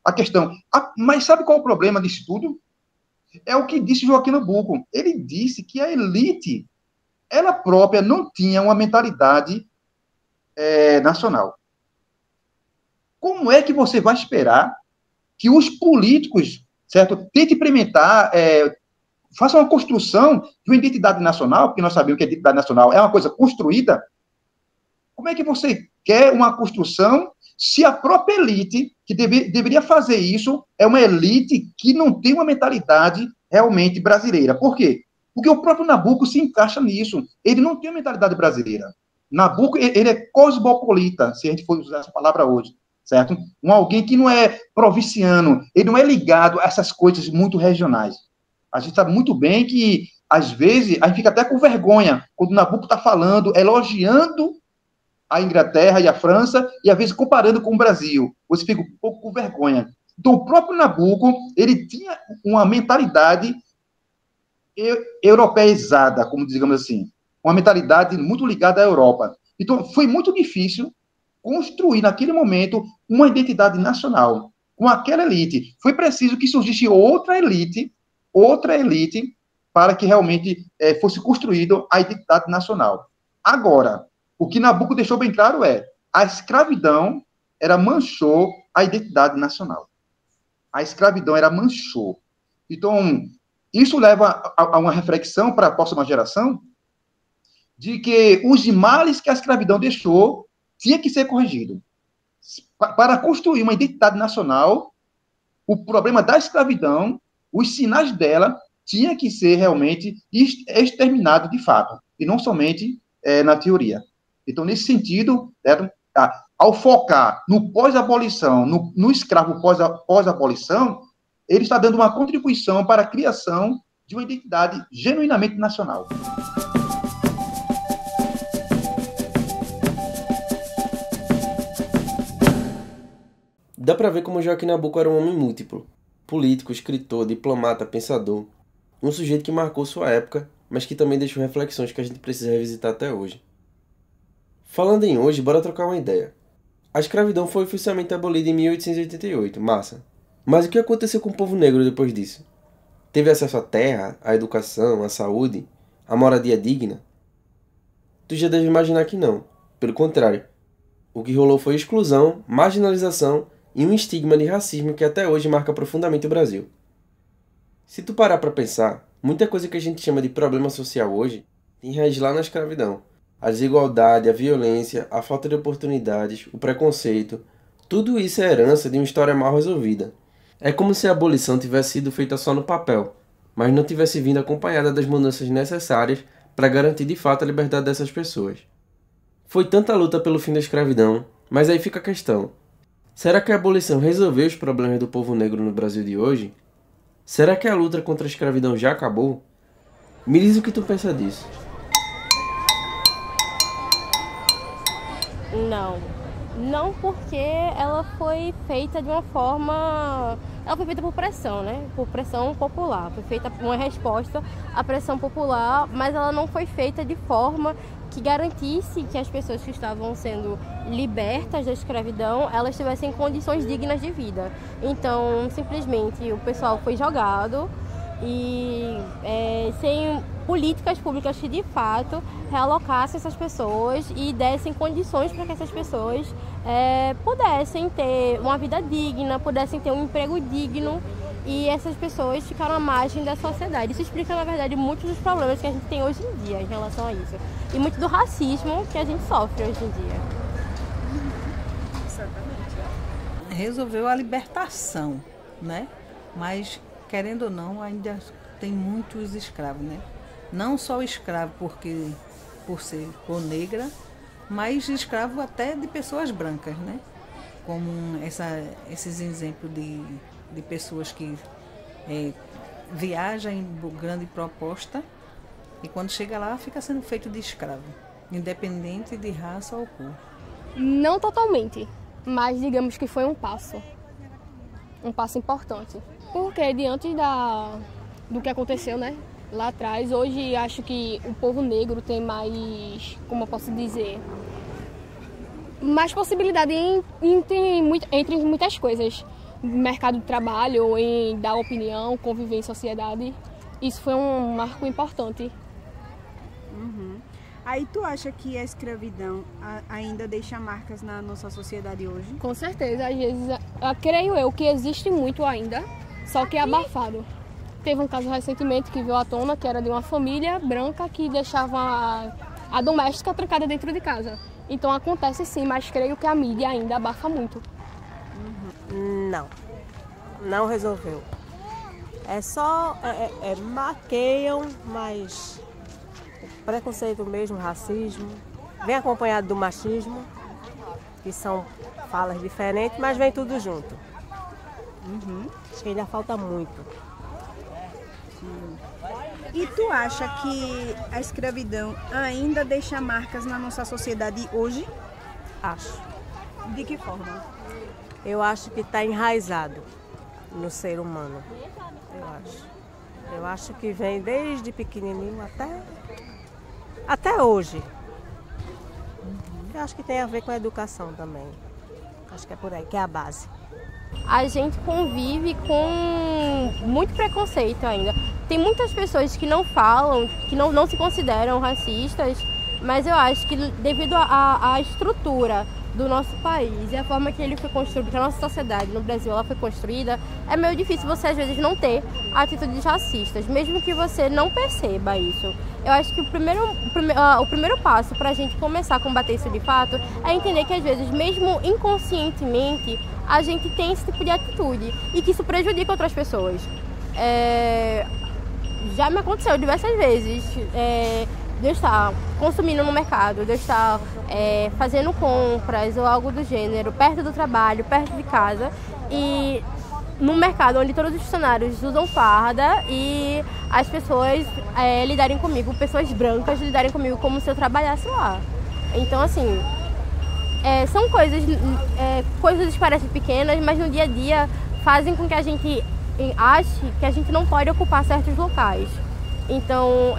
A questão. Mas sabe qual é o problema disso tudo? É o que disse Joaquim Nabuco. Ele disse que a elite, ela própria não tinha uma mentalidade nacional. Como é que você vai esperar que os políticos, certo, tentem implementar, façam uma construção de uma identidade nacional, porque nós sabemos que a identidade nacional é uma coisa construída? Como é que você quer uma construção se a própria elite que deveria fazer isso é uma elite que não tem uma mentalidade realmente brasileira? Por quê? Porque o próprio Nabuco se encaixa nisso. Ele não tem uma mentalidade brasileira. Nabuco, ele é cosmopolita, se a gente for usar essa palavra hoje, certo? Alguém que não é provinciano, ele não é ligado a essas coisas muito regionais. A gente sabe muito bem que, às vezes, a gente fica até com vergonha quando o Nabuco está falando, elogiando a Inglaterra e a França, e às vezes comparando com o Brasil. Você fica um pouco com vergonha. Então, o próprio Nabuco, ele tinha uma mentalidade europeizada, como digamos assim, uma mentalidade muito ligada à Europa. Então, foi muito difícil construir, naquele momento, uma identidade nacional com aquela elite. Foi preciso que surgisse outra elite, para que realmente fosse construída a identidade nacional. Agora, o que Nabuco deixou bem claro é a escravidão manchou a identidade nacional. A escravidão manchou. Então, isso leva a uma reflexão para a próxima geração de que os males que a escravidão deixou tinha que ser corrigido. Para construir uma identidade nacional, o problema da escravidão, os sinais dela, tinha que ser realmente exterminado de fato, e não somente na teoria. Então, nesse sentido, ao focar no pós-abolição, no escravo pós-abolição, ele está dando uma contribuição para a criação de uma identidade genuinamente nacional. Dá pra ver como Joaquim Nabuco era um homem múltiplo. Político, escritor, diplomata, pensador. Um sujeito que marcou sua época, mas que também deixou reflexões que a gente precisa revisitar até hoje. Falando em hoje, bora trocar uma ideia. A escravidão foi oficialmente abolida em 1888, massa. Mas o que aconteceu com o povo negro depois disso? Teve acesso à terra, à educação, à saúde, à moradia digna? Tu já deve imaginar que não. Pelo contrário. O que rolou foi exclusão, marginalização e um estigma de racismo que até hoje marca profundamente o Brasil. Se tu parar pra pensar, muita coisa que a gente chama de problema social hoje tem raiz lá na escravidão. A desigualdade, a violência, a falta de oportunidades, o preconceito, tudo isso é herança de uma história mal resolvida. É como se a abolição tivesse sido feita só no papel, mas não tivesse vindo acompanhada das mudanças necessárias para garantir de fato a liberdade dessas pessoas. Foi tanta luta pelo fim da escravidão, mas aí fica a questão. Será que a abolição resolveu os problemas do povo negro no Brasil de hoje? Será que a luta contra a escravidão já acabou? Me diz o que tu pensa disso. Não porque ela foi feita de uma forma... Ela foi feita por pressão, né? Por pressão popular. Foi feita uma resposta à pressão popular, mas ela não foi feita de forma que garantisse que as pessoas que estavam sendo libertas da escravidão, elas tivessem condições dignas de vida. Então, simplesmente, o pessoal foi jogado e sem políticas públicas que, de fato, realocassem essas pessoas e dessem condições para que essas pessoas pudessem ter uma vida digna, pudessem ter um emprego digno. E essas pessoas ficaram à margem da sociedade. Isso explica, na verdade, muitos dos problemas que a gente tem hoje em dia em relação a isso. E muito do racismo que a gente sofre hoje em dia. Resolveu a libertação, né? Mas, querendo ou não, ainda tem muitos escravos, né? Não só escravo por ser cor negra, mas escravo até de pessoas brancas, né? Como esses exemplos de pessoas que viajam em grande proposta e quando chega lá fica sendo feito de escravo, independente de raça ou cor. Não totalmente, mas digamos que foi um passo importante. Porque diante do que aconteceu, né, lá atrás, hoje acho que o povo negro tem mais, como eu posso dizer, mais possibilidade entre muitas coisas. Mercado de trabalho, em dar opinião, conviver em sociedade. Isso foi um marco importante. Uhum. Aí tu acha que a escravidão ainda deixa marcas na nossa sociedade hoje? Com certeza, às vezes, creio eu que existe muito ainda, só que é abafado. Teve um caso recentemente que veio à tona, que era de uma família branca que deixava a doméstica trancada dentro de casa. Então acontece sim, mas creio que a mídia ainda abafa muito. Não resolveu. É só, maqueiam, mas o preconceito mesmo, racismo, vem acompanhado do machismo, que são falas diferentes, mas vem tudo junto. Acho que ainda falta muito. E tu acha que a escravidão ainda deixa marcas na nossa sociedade hoje? Acho. De que forma? Eu acho que está enraizado no ser humano. Eu acho que vem desde pequenininho até hoje. Eu acho que tem a ver com a educação também. Acho que é por aí, que é a base. A gente convive com muito preconceito ainda. Tem muitas pessoas que não falam, que não se consideram racistas, mas eu acho que devido à estrutura do nosso país e a forma que ele foi construído, que a nossa sociedade no Brasil ela foi construída, é meio difícil você às vezes não ter atitudes racistas, mesmo que você não perceba isso. Eu acho que o primeiro passo para a gente começar a combater isso de fato é entender que às vezes, mesmo inconscientemente, a gente tem esse tipo de atitude e que isso prejudica outras pessoas. Já me aconteceu diversas vezes de eu estar consumindo no mercado, de eu estar fazendo compras ou algo do gênero, perto do trabalho, perto de casa, e no mercado onde todos os funcionários usam farda e as pessoas lidarem comigo, pessoas brancas lidarem comigo como se eu trabalhasse lá. Então, assim, são coisas que parecem pequenas, mas no dia a dia fazem com que a gente ache que a gente não pode ocupar certos locais. Então,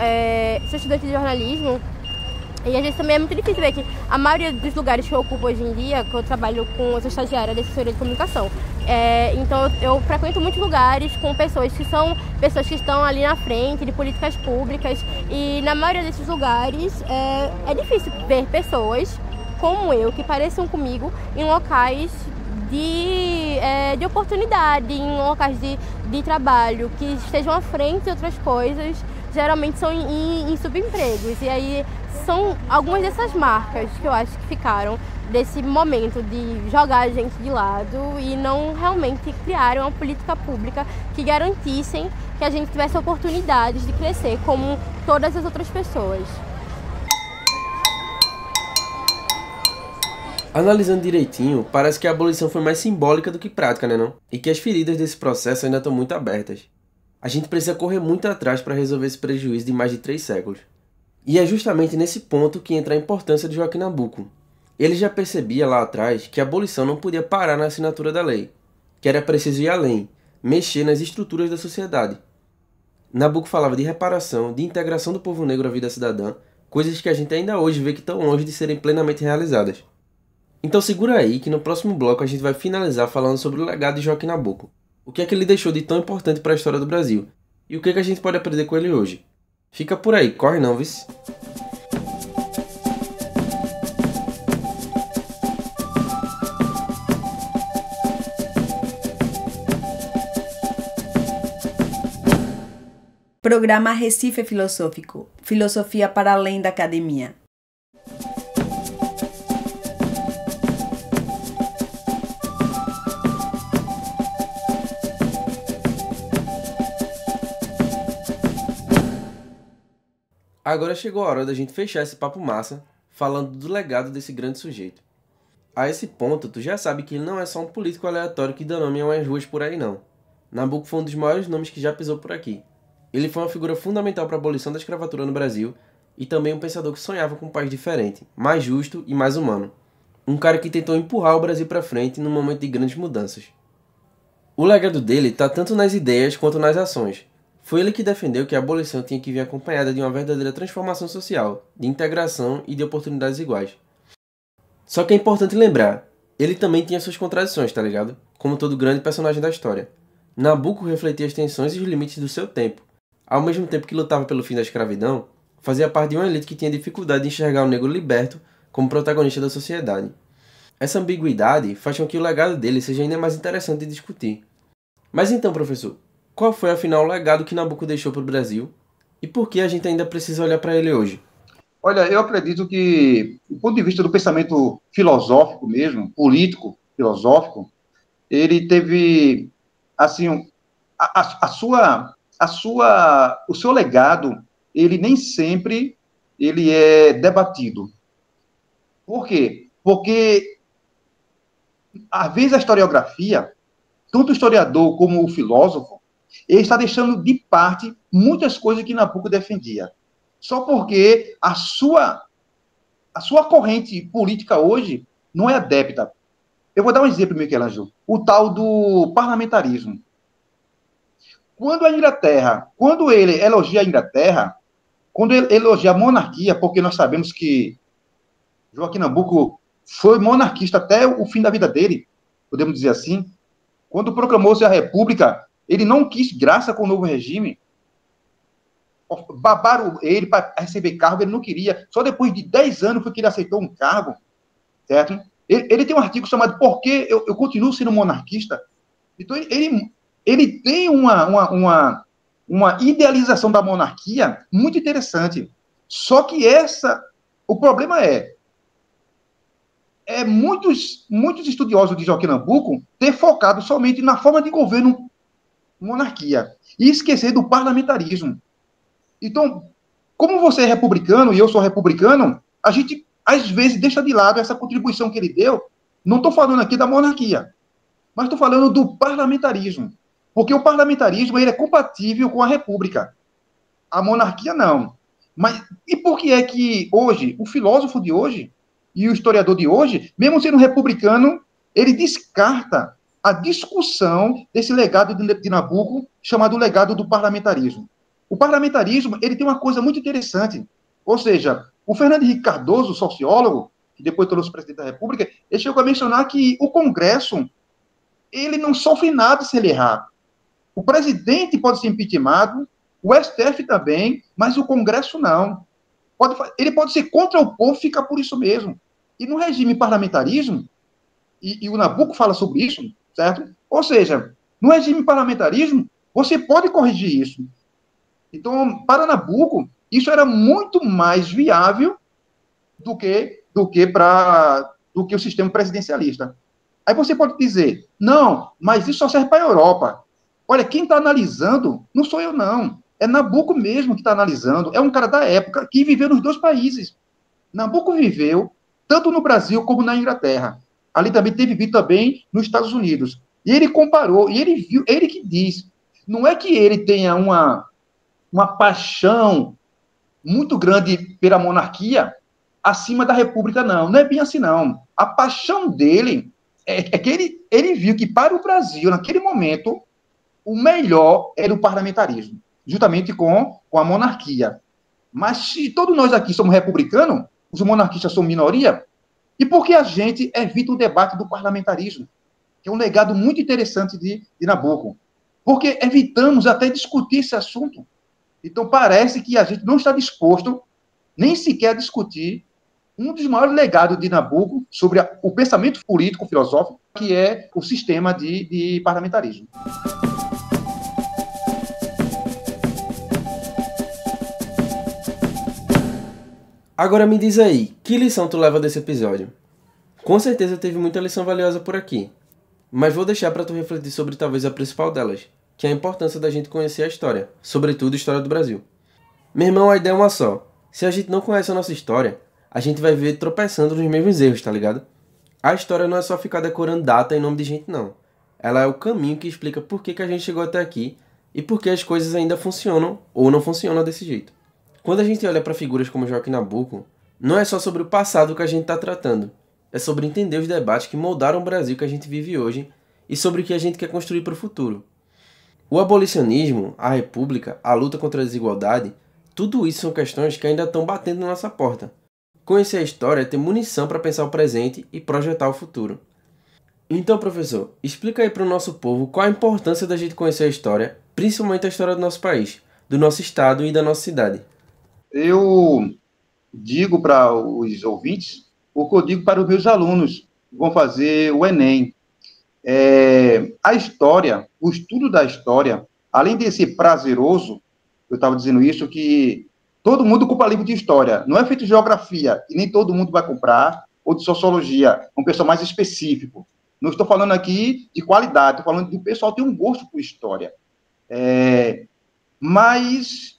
sou estudante de jornalismo e às vezes também é muito difícil ver que a maioria dos lugares que eu ocupo hoje em dia, que eu trabalho eu sou estagiária de assessoria de comunicação, então eu frequento muitos lugares com pessoas que estão ali na frente de políticas públicas, e na maioria desses lugares é difícil ver pessoas como eu, que pareçam comigo, em locais de oportunidade, em locais de trabalho, que estejam à frente de outras coisas, geralmente são em subempregos. E aí são algumas dessas marcas que eu acho que ficaram desse momento de jogar a gente de lado e não realmente criarem uma política pública que garantissem que a gente tivesse oportunidades de crescer como todas as outras pessoas. Analisando direitinho, parece que a abolição foi mais simbólica do que prática, né não? E que as feridas desse processo ainda estão muito abertas. A gente precisa correr muito atrás para resolver esse prejuízo de mais de 3 séculos. E é justamente nesse ponto que entra a importância de Joaquim Nabuco. Ele já percebia lá atrás que a abolição não podia parar na assinatura da lei, que era preciso ir além, mexer nas estruturas da sociedade. Nabuco falava de reparação, de integração do povo negro à vida cidadã, coisas que a gente ainda hoje vê que estão longe de serem plenamente realizadas. Então segura aí que no próximo bloco a gente vai finalizar falando sobre o legado de Joaquim Nabuco. O que é que ele deixou de tão importante para a história do Brasil? E o que é que a gente pode aprender com ele hoje? Fica por aí, corre não, vice. Programa Recife Filosófico. Filosofia para além da academia. Agora chegou a hora da gente fechar esse papo massa, falando do legado desse grande sujeito. A esse ponto, tu já sabe que ele não é só um político aleatório que dá nome a umas ruas por aí não. Nabuco foi um dos maiores nomes que já pisou por aqui. Ele foi uma figura fundamental para a abolição da escravatura no Brasil e também um pensador que sonhava com um país diferente, mais justo e mais humano. Um cara que tentou empurrar o Brasil para frente num momento de grandes mudanças. O legado dele está tanto nas ideias quanto nas ações. Foi ele que defendeu que a abolição tinha que vir acompanhada de uma verdadeira transformação social, de integração e de oportunidades iguais. Só que é importante lembrar, ele também tinha suas contradições, tá ligado? Como todo grande personagem da história. Nabuco refletia as tensões e os limites do seu tempo. Ao mesmo tempo que lutava pelo fim da escravidão, fazia parte de uma elite que tinha dificuldade de enxergar o negro liberto como protagonista da sociedade. Essa ambiguidade faz com que o legado dele seja ainda mais interessante de discutir. Mas então, professor, qual foi afinal o legado que Nabuco deixou para o Brasil e por que a gente ainda precisa olhar para ele hoje? Olha, eu acredito que, do ponto de vista do pensamento filosófico mesmo, político, filosófico, ele teve, assim, o seu legado, ele nem sempre ele é debatido. Por quê? Porque, às vezes, a historiografia, tanto o historiador como o filósofo, ele está deixando de parte muitas coisas que Nabuco defendia. Só porque a sua corrente política hoje não é adepta. Eu vou dar um exemplo, Michelangelo. O tal do parlamentarismo. Quando ele elogia a Inglaterra, quando ele elogia a monarquia, porque nós sabemos que Joaquim Nabuco foi monarquista até o fim da vida dele, podemos dizer assim. Quando proclamou-se a República, ele não quis graça com o novo regime. Babaram ele para receber cargo, ele não queria. Só depois de 10 anos foi que ele aceitou um cargo, certo? Ele tem um artigo chamado Por que eu continuo sendo monarquista? Então, ele tem uma idealização da monarquia muito interessante. Só que o problema muitos estudiosos de Joaquim Nabuco ter focado somente na forma de governo monarquia e esquecer do parlamentarismo. Então, como você é republicano e eu sou republicano, a gente, às vezes, deixa de lado essa contribuição que ele deu. Não estou falando aqui da monarquia, mas estou falando do parlamentarismo. Porque o parlamentarismo ele é compatível com a república. A monarquia, não. E por que é que hoje, o filósofo de hoje e o historiador de hoje, mesmo sendo republicano, ele descarta a discussão desse legado de Nabuco, chamado legado do parlamentarismo? O parlamentarismo, ele tem uma coisa muito interessante. Ou seja, o Fernando Henrique Cardoso, sociólogo, que depois tornou-se presidente da República, ele chegou a mencionar que o Congresso, ele não sofre nada se ele errar. O presidente pode ser impeachmentado, o STF também, mas o Congresso não. Ele pode ser contra o povo, fica por isso mesmo. E no regime parlamentarismo, e o Nabuco fala sobre isso, certo? Ou seja, no regime parlamentarismo, você pode corrigir isso. Então, para Nabuco, isso era muito mais viável do que o sistema presidencialista. Aí você pode dizer, não, mas isso só serve para a Europa. Olha, quem está analisando não sou eu, não. É Nabuco mesmo que está analisando. É um cara da época que viveu nos dois países. Nabuco viveu tanto no Brasil como na Inglaterra. Ali também teve vivido também nos Estados Unidos. E ele comparou, e ele viu, ele que diz. Não é que ele tenha uma paixão muito grande pela monarquia acima da república, não. Não é bem assim, não. A paixão dele é que ele viu que para o Brasil, naquele momento, o melhor era o parlamentarismo, juntamente com a monarquia. Mas se todos nós aqui somos republicanos, os monarquistas são minoria, e por que a gente evita o debate do parlamentarismo? Que é um legado muito interessante de Nabuco. Porque evitamos até discutir esse assunto. Então, parece que a gente não está disposto nem sequer a discutir um dos maiores legados de Nabuco sobre o pensamento político, filosófico, que é o sistema de parlamentarismo. Agora me diz aí, que lição tu leva desse episódio? Com certeza teve muita lição valiosa por aqui, mas vou deixar para tu refletir sobre talvez a principal delas, que é a importância da gente conhecer a história, sobretudo a história do Brasil. Meu irmão, a ideia é uma só. Se a gente não conhece a nossa história, a gente vai ver tropeçando nos mesmos erros, tá ligado? A história não é só ficar decorando data em nome de gente, não. Ela é o caminho que explica por que a gente chegou até aqui e por que as coisas ainda funcionam ou não funcionam desse jeito. Quando a gente olha para figuras como Joaquim Nabuco, não é só sobre o passado que a gente está tratando, é sobre entender os debates que moldaram o Brasil que a gente vive hoje e sobre o que a gente quer construir para o futuro. O abolicionismo, a república, a luta contra a desigualdade, tudo isso são questões que ainda estão batendo na nossa porta. Conhecer a história é ter munição para pensar o presente e projetar o futuro. Então, professor, explica aí para o nosso povo qual a importância da gente conhecer a história, principalmente a história do nosso país, do nosso estado e da nossa cidade. Eu digo para os ouvintes o que eu digo para os meus alunos que vão fazer o Enem. A história, o estudo da história, além de ser prazeroso, eu estava dizendo isso, que todo mundo compra livro de história. Não é feito de geografia, e nem todo mundo vai comprar, ou de sociologia, um pessoal mais específico. Não estou falando aqui de qualidade, estou falando de um pessoal que tem um gosto por história. Mas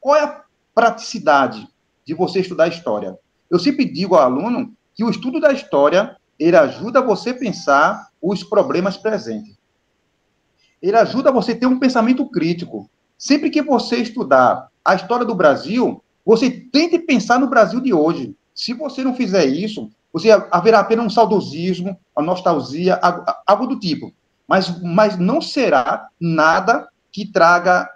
qual é a praticidade de você estudar história? Eu sempre digo ao aluno que o estudo da história, ele ajuda você a pensar os problemas presentes. Ele ajuda você a ter um pensamento crítico. Sempre que você estudar a história do Brasil, você tente pensar no Brasil de hoje. Se você não fizer isso, você haverá apenas um saudosismo, uma nostalgia, algo do tipo. Mas não será nada que traga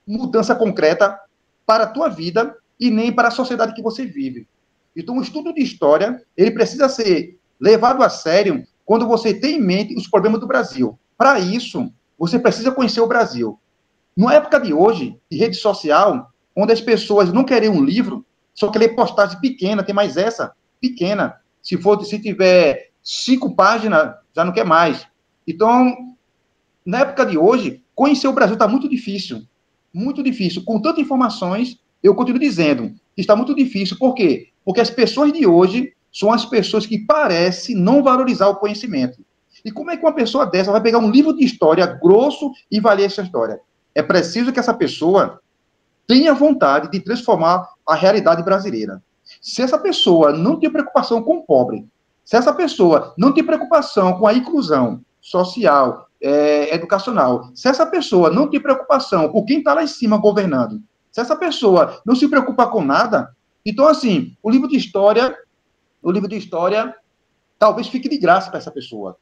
mudança concreta para a tua vida e nem para a sociedade que você vive. Então, o estudo de história, ele precisa ser levado a sério quando você tem em mente os problemas do Brasil. Para isso, você precisa conhecer o Brasil. Na época de hoje, de rede social, onde as pessoas não querem um livro, só querem postagem pequena, tem mais essa, pequena. Se tiver 5 páginas, já não quer mais. Então, na época de hoje, conhecer o Brasil está muito difícil. Muito difícil. Com tantas informações, eu continuo dizendo que está muito difícil. Por quê? Porque as pessoas de hoje são as pessoas que parecem não valorizar o conhecimento. E como é que uma pessoa dessa vai pegar um livro de história grosso e valer essa história? É preciso que essa pessoa tenha vontade de transformar a realidade brasileira. Se essa pessoa não tem preocupação com o pobre, se essa pessoa não tem preocupação com a inclusão social, educacional, se essa pessoa não tem preocupação com quem está lá em cima governando, se essa pessoa não se preocupa com nada, então, assim, o livro de história talvez fique de graça para essa pessoa.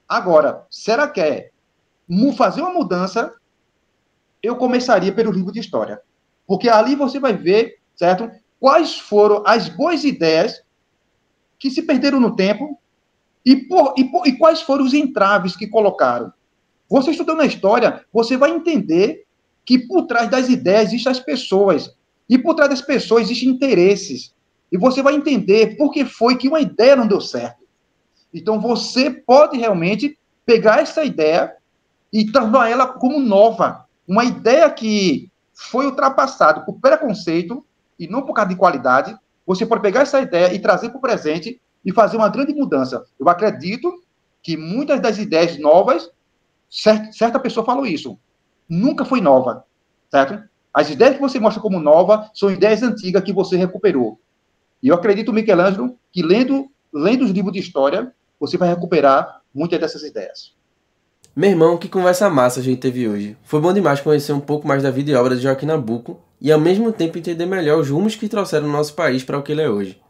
Agora, se ela quer fazer uma mudança, eu começaria pelo livro de história. Porque ali você vai ver, certo? Quais foram as boas ideias que se perderam no tempo e quais foram os entraves que colocaram. Você estudando a história, você vai entender que por trás das ideias existem as pessoas. E por trás das pessoas existem interesses. E você vai entender por que foi que uma ideia não deu certo. Então, você pode realmente pegar essa ideia e tornar ela como nova. Uma ideia que foi ultrapassada por preconceito e não por causa de qualidade. Você pode pegar essa ideia e trazer para o presente e fazer uma grande mudança. Eu acredito que muitas das ideias novas, certa pessoa falou isso, nunca foi nova, certo? As ideias que você mostra como nova são ideias antigas que você recuperou. E eu acredito, Michelangelo, que lendo os livros de história, você vai recuperar muitas dessas ideias. Meu irmão, que conversa massa a gente teve hoje. Foi bom demais conhecer um pouco mais da vida e obra de Joaquim Nabuco e ao mesmo tempo entender melhor os rumos que trouxeram o nosso país para o que ele é hoje.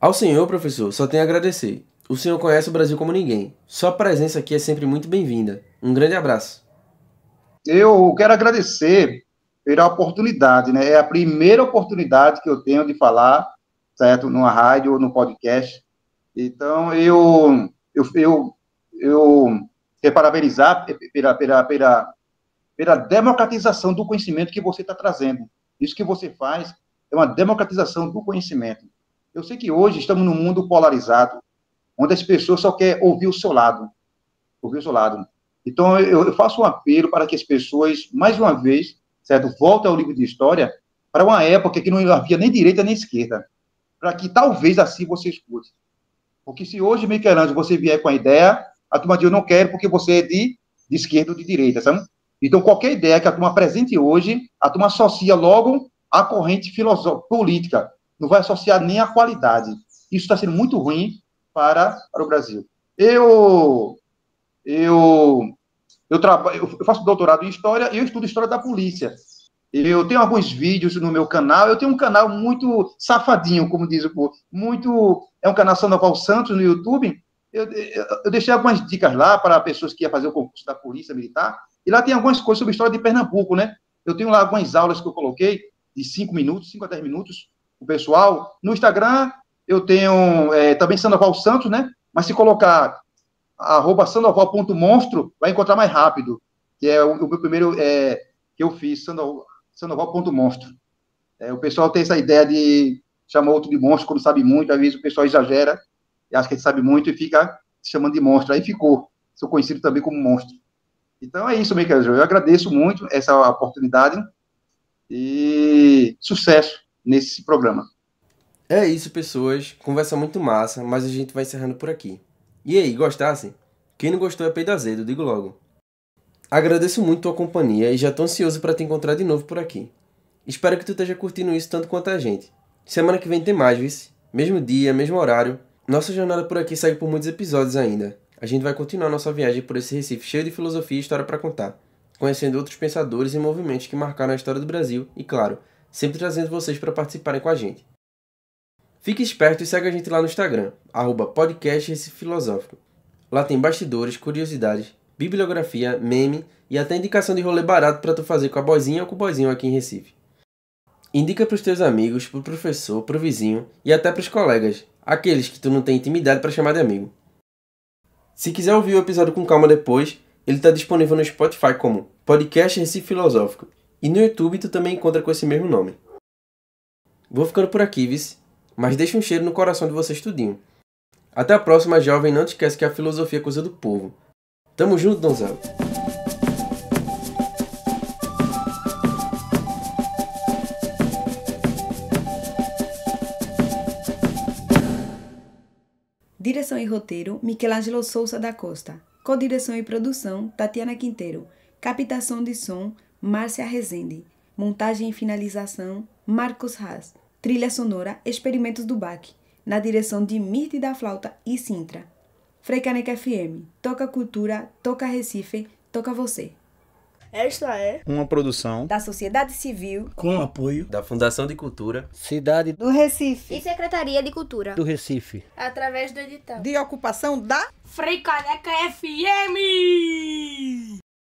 Ao senhor, professor, só tenho a agradecer. O senhor conhece o Brasil como ninguém. Sua presença aqui é sempre muito bem-vinda. Um grande abraço. Eu quero agradecer pela oportunidade, né? É a primeira oportunidade que eu tenho de falar, certo? Numa rádio ou no podcast. Então, eu quero parabenizar pela democratização do conhecimento que você está trazendo. Isso que você faz é uma democratização do conhecimento. Eu sei que hoje estamos num mundo polarizado, onde as pessoas só querem ouvir o seu lado. Então, eu faço um apelo para que as pessoas, mais uma vez, certo, voltem ao livro de história para uma época que não havia nem direita nem esquerda, para que talvez assim você escute. Porque se hoje, Michelangelo, você vier com a ideia, a turma diz, eu não quero porque você é de esquerda ou de direita, sabe? Então, qualquer ideia que a turma apresente hoje, a turma associa logo à corrente política, não vai associar nem à qualidade. Isso está sendo muito ruim para o Brasil. Eu faço doutorado em História e eu estudo História da Polícia. Eu tenho alguns vídeos no meu canal, eu tenho um canal muito safadinho, como diz o povo, é um canal Sandoval Santos no YouTube. Eu deixei algumas dicas lá para pessoas que iam fazer o concurso da Polícia Militar, e lá tem algumas coisas sobre a história de Pernambuco, né? Eu tenho lá algumas aulas que eu coloquei, de 5 a 10 minutos, o pessoal. No Instagram, eu tenho também Sandoval Santos, né? Mas se colocar @sandoval.monstro, vai encontrar mais rápido, que é o meu primeiro que eu fiz, sandoval.monstro. O pessoal tem essa ideia de chamar outro de monstro quando sabe muito, às vezes o pessoal exagera, e acha que ele sabe muito e fica se chamando de monstro. Aí sou conhecido também como monstro. Então é isso, Michelangelo. Eu agradeço muito essa oportunidade e sucesso nesse programa. É isso, pessoas. Conversa muito massa, mas a gente vai encerrando por aqui. E aí, gostassem? Quem não gostou é peido azedo, digo logo. Agradeço muito tua companhia e já tô ansioso para te encontrar de novo por aqui. Espero que tu esteja curtindo isso tanto quanto a gente. Semana que vem tem mais, vice. Mesmo dia, mesmo horário. Nossa jornada por aqui segue por muitos episódios ainda. A gente vai continuar nossa viagem por esse Recife cheio de filosofia e história para contar, conhecendo outros pensadores e movimentos que marcaram a história do Brasil e, claro, sempre trazendo vocês para participarem com a gente. Fique esperto e segue a gente lá no Instagram, @podcastrecifefilosófico. Lá tem bastidores, curiosidades, bibliografia, meme e até indicação de rolê barato para tu fazer com a boizinha ou com o boizinho aqui em Recife. Indica pros teus amigos, pro professor, pro vizinho e até pros colegas, aqueles que tu não tem intimidade para chamar de amigo. Se quiser ouvir o episódio com calma depois, ele está disponível no Spotify como Podcast Recife Filosófico e no YouTube tu também encontra com esse mesmo nome. Vou ficando por aqui, vice, mas deixa um cheiro no coração de vocês tudinho. Até a próxima, jovem, não te esquece que a filosofia é coisa do povo. Tamo junto, donzela. Direção e roteiro, Michelangelo Souza da Costa. Codireção e produção, Tatiana Quinteiro. Captação de som, Márcia Rezende. Montagem e finalização, Marcos Haas. Trilha sonora, Experimentos do Baque. Na direção de Mirte da Flauta e Sintra. Freicaneca FM. Toca cultura, toca Recife, toca você. Esta é uma produção Da sociedade civil, com apoio Da Fundação de Cultura Cidade do Recife. E Secretaria de Cultura. do Recife. através do edital De ocupação da Freicaneca FM.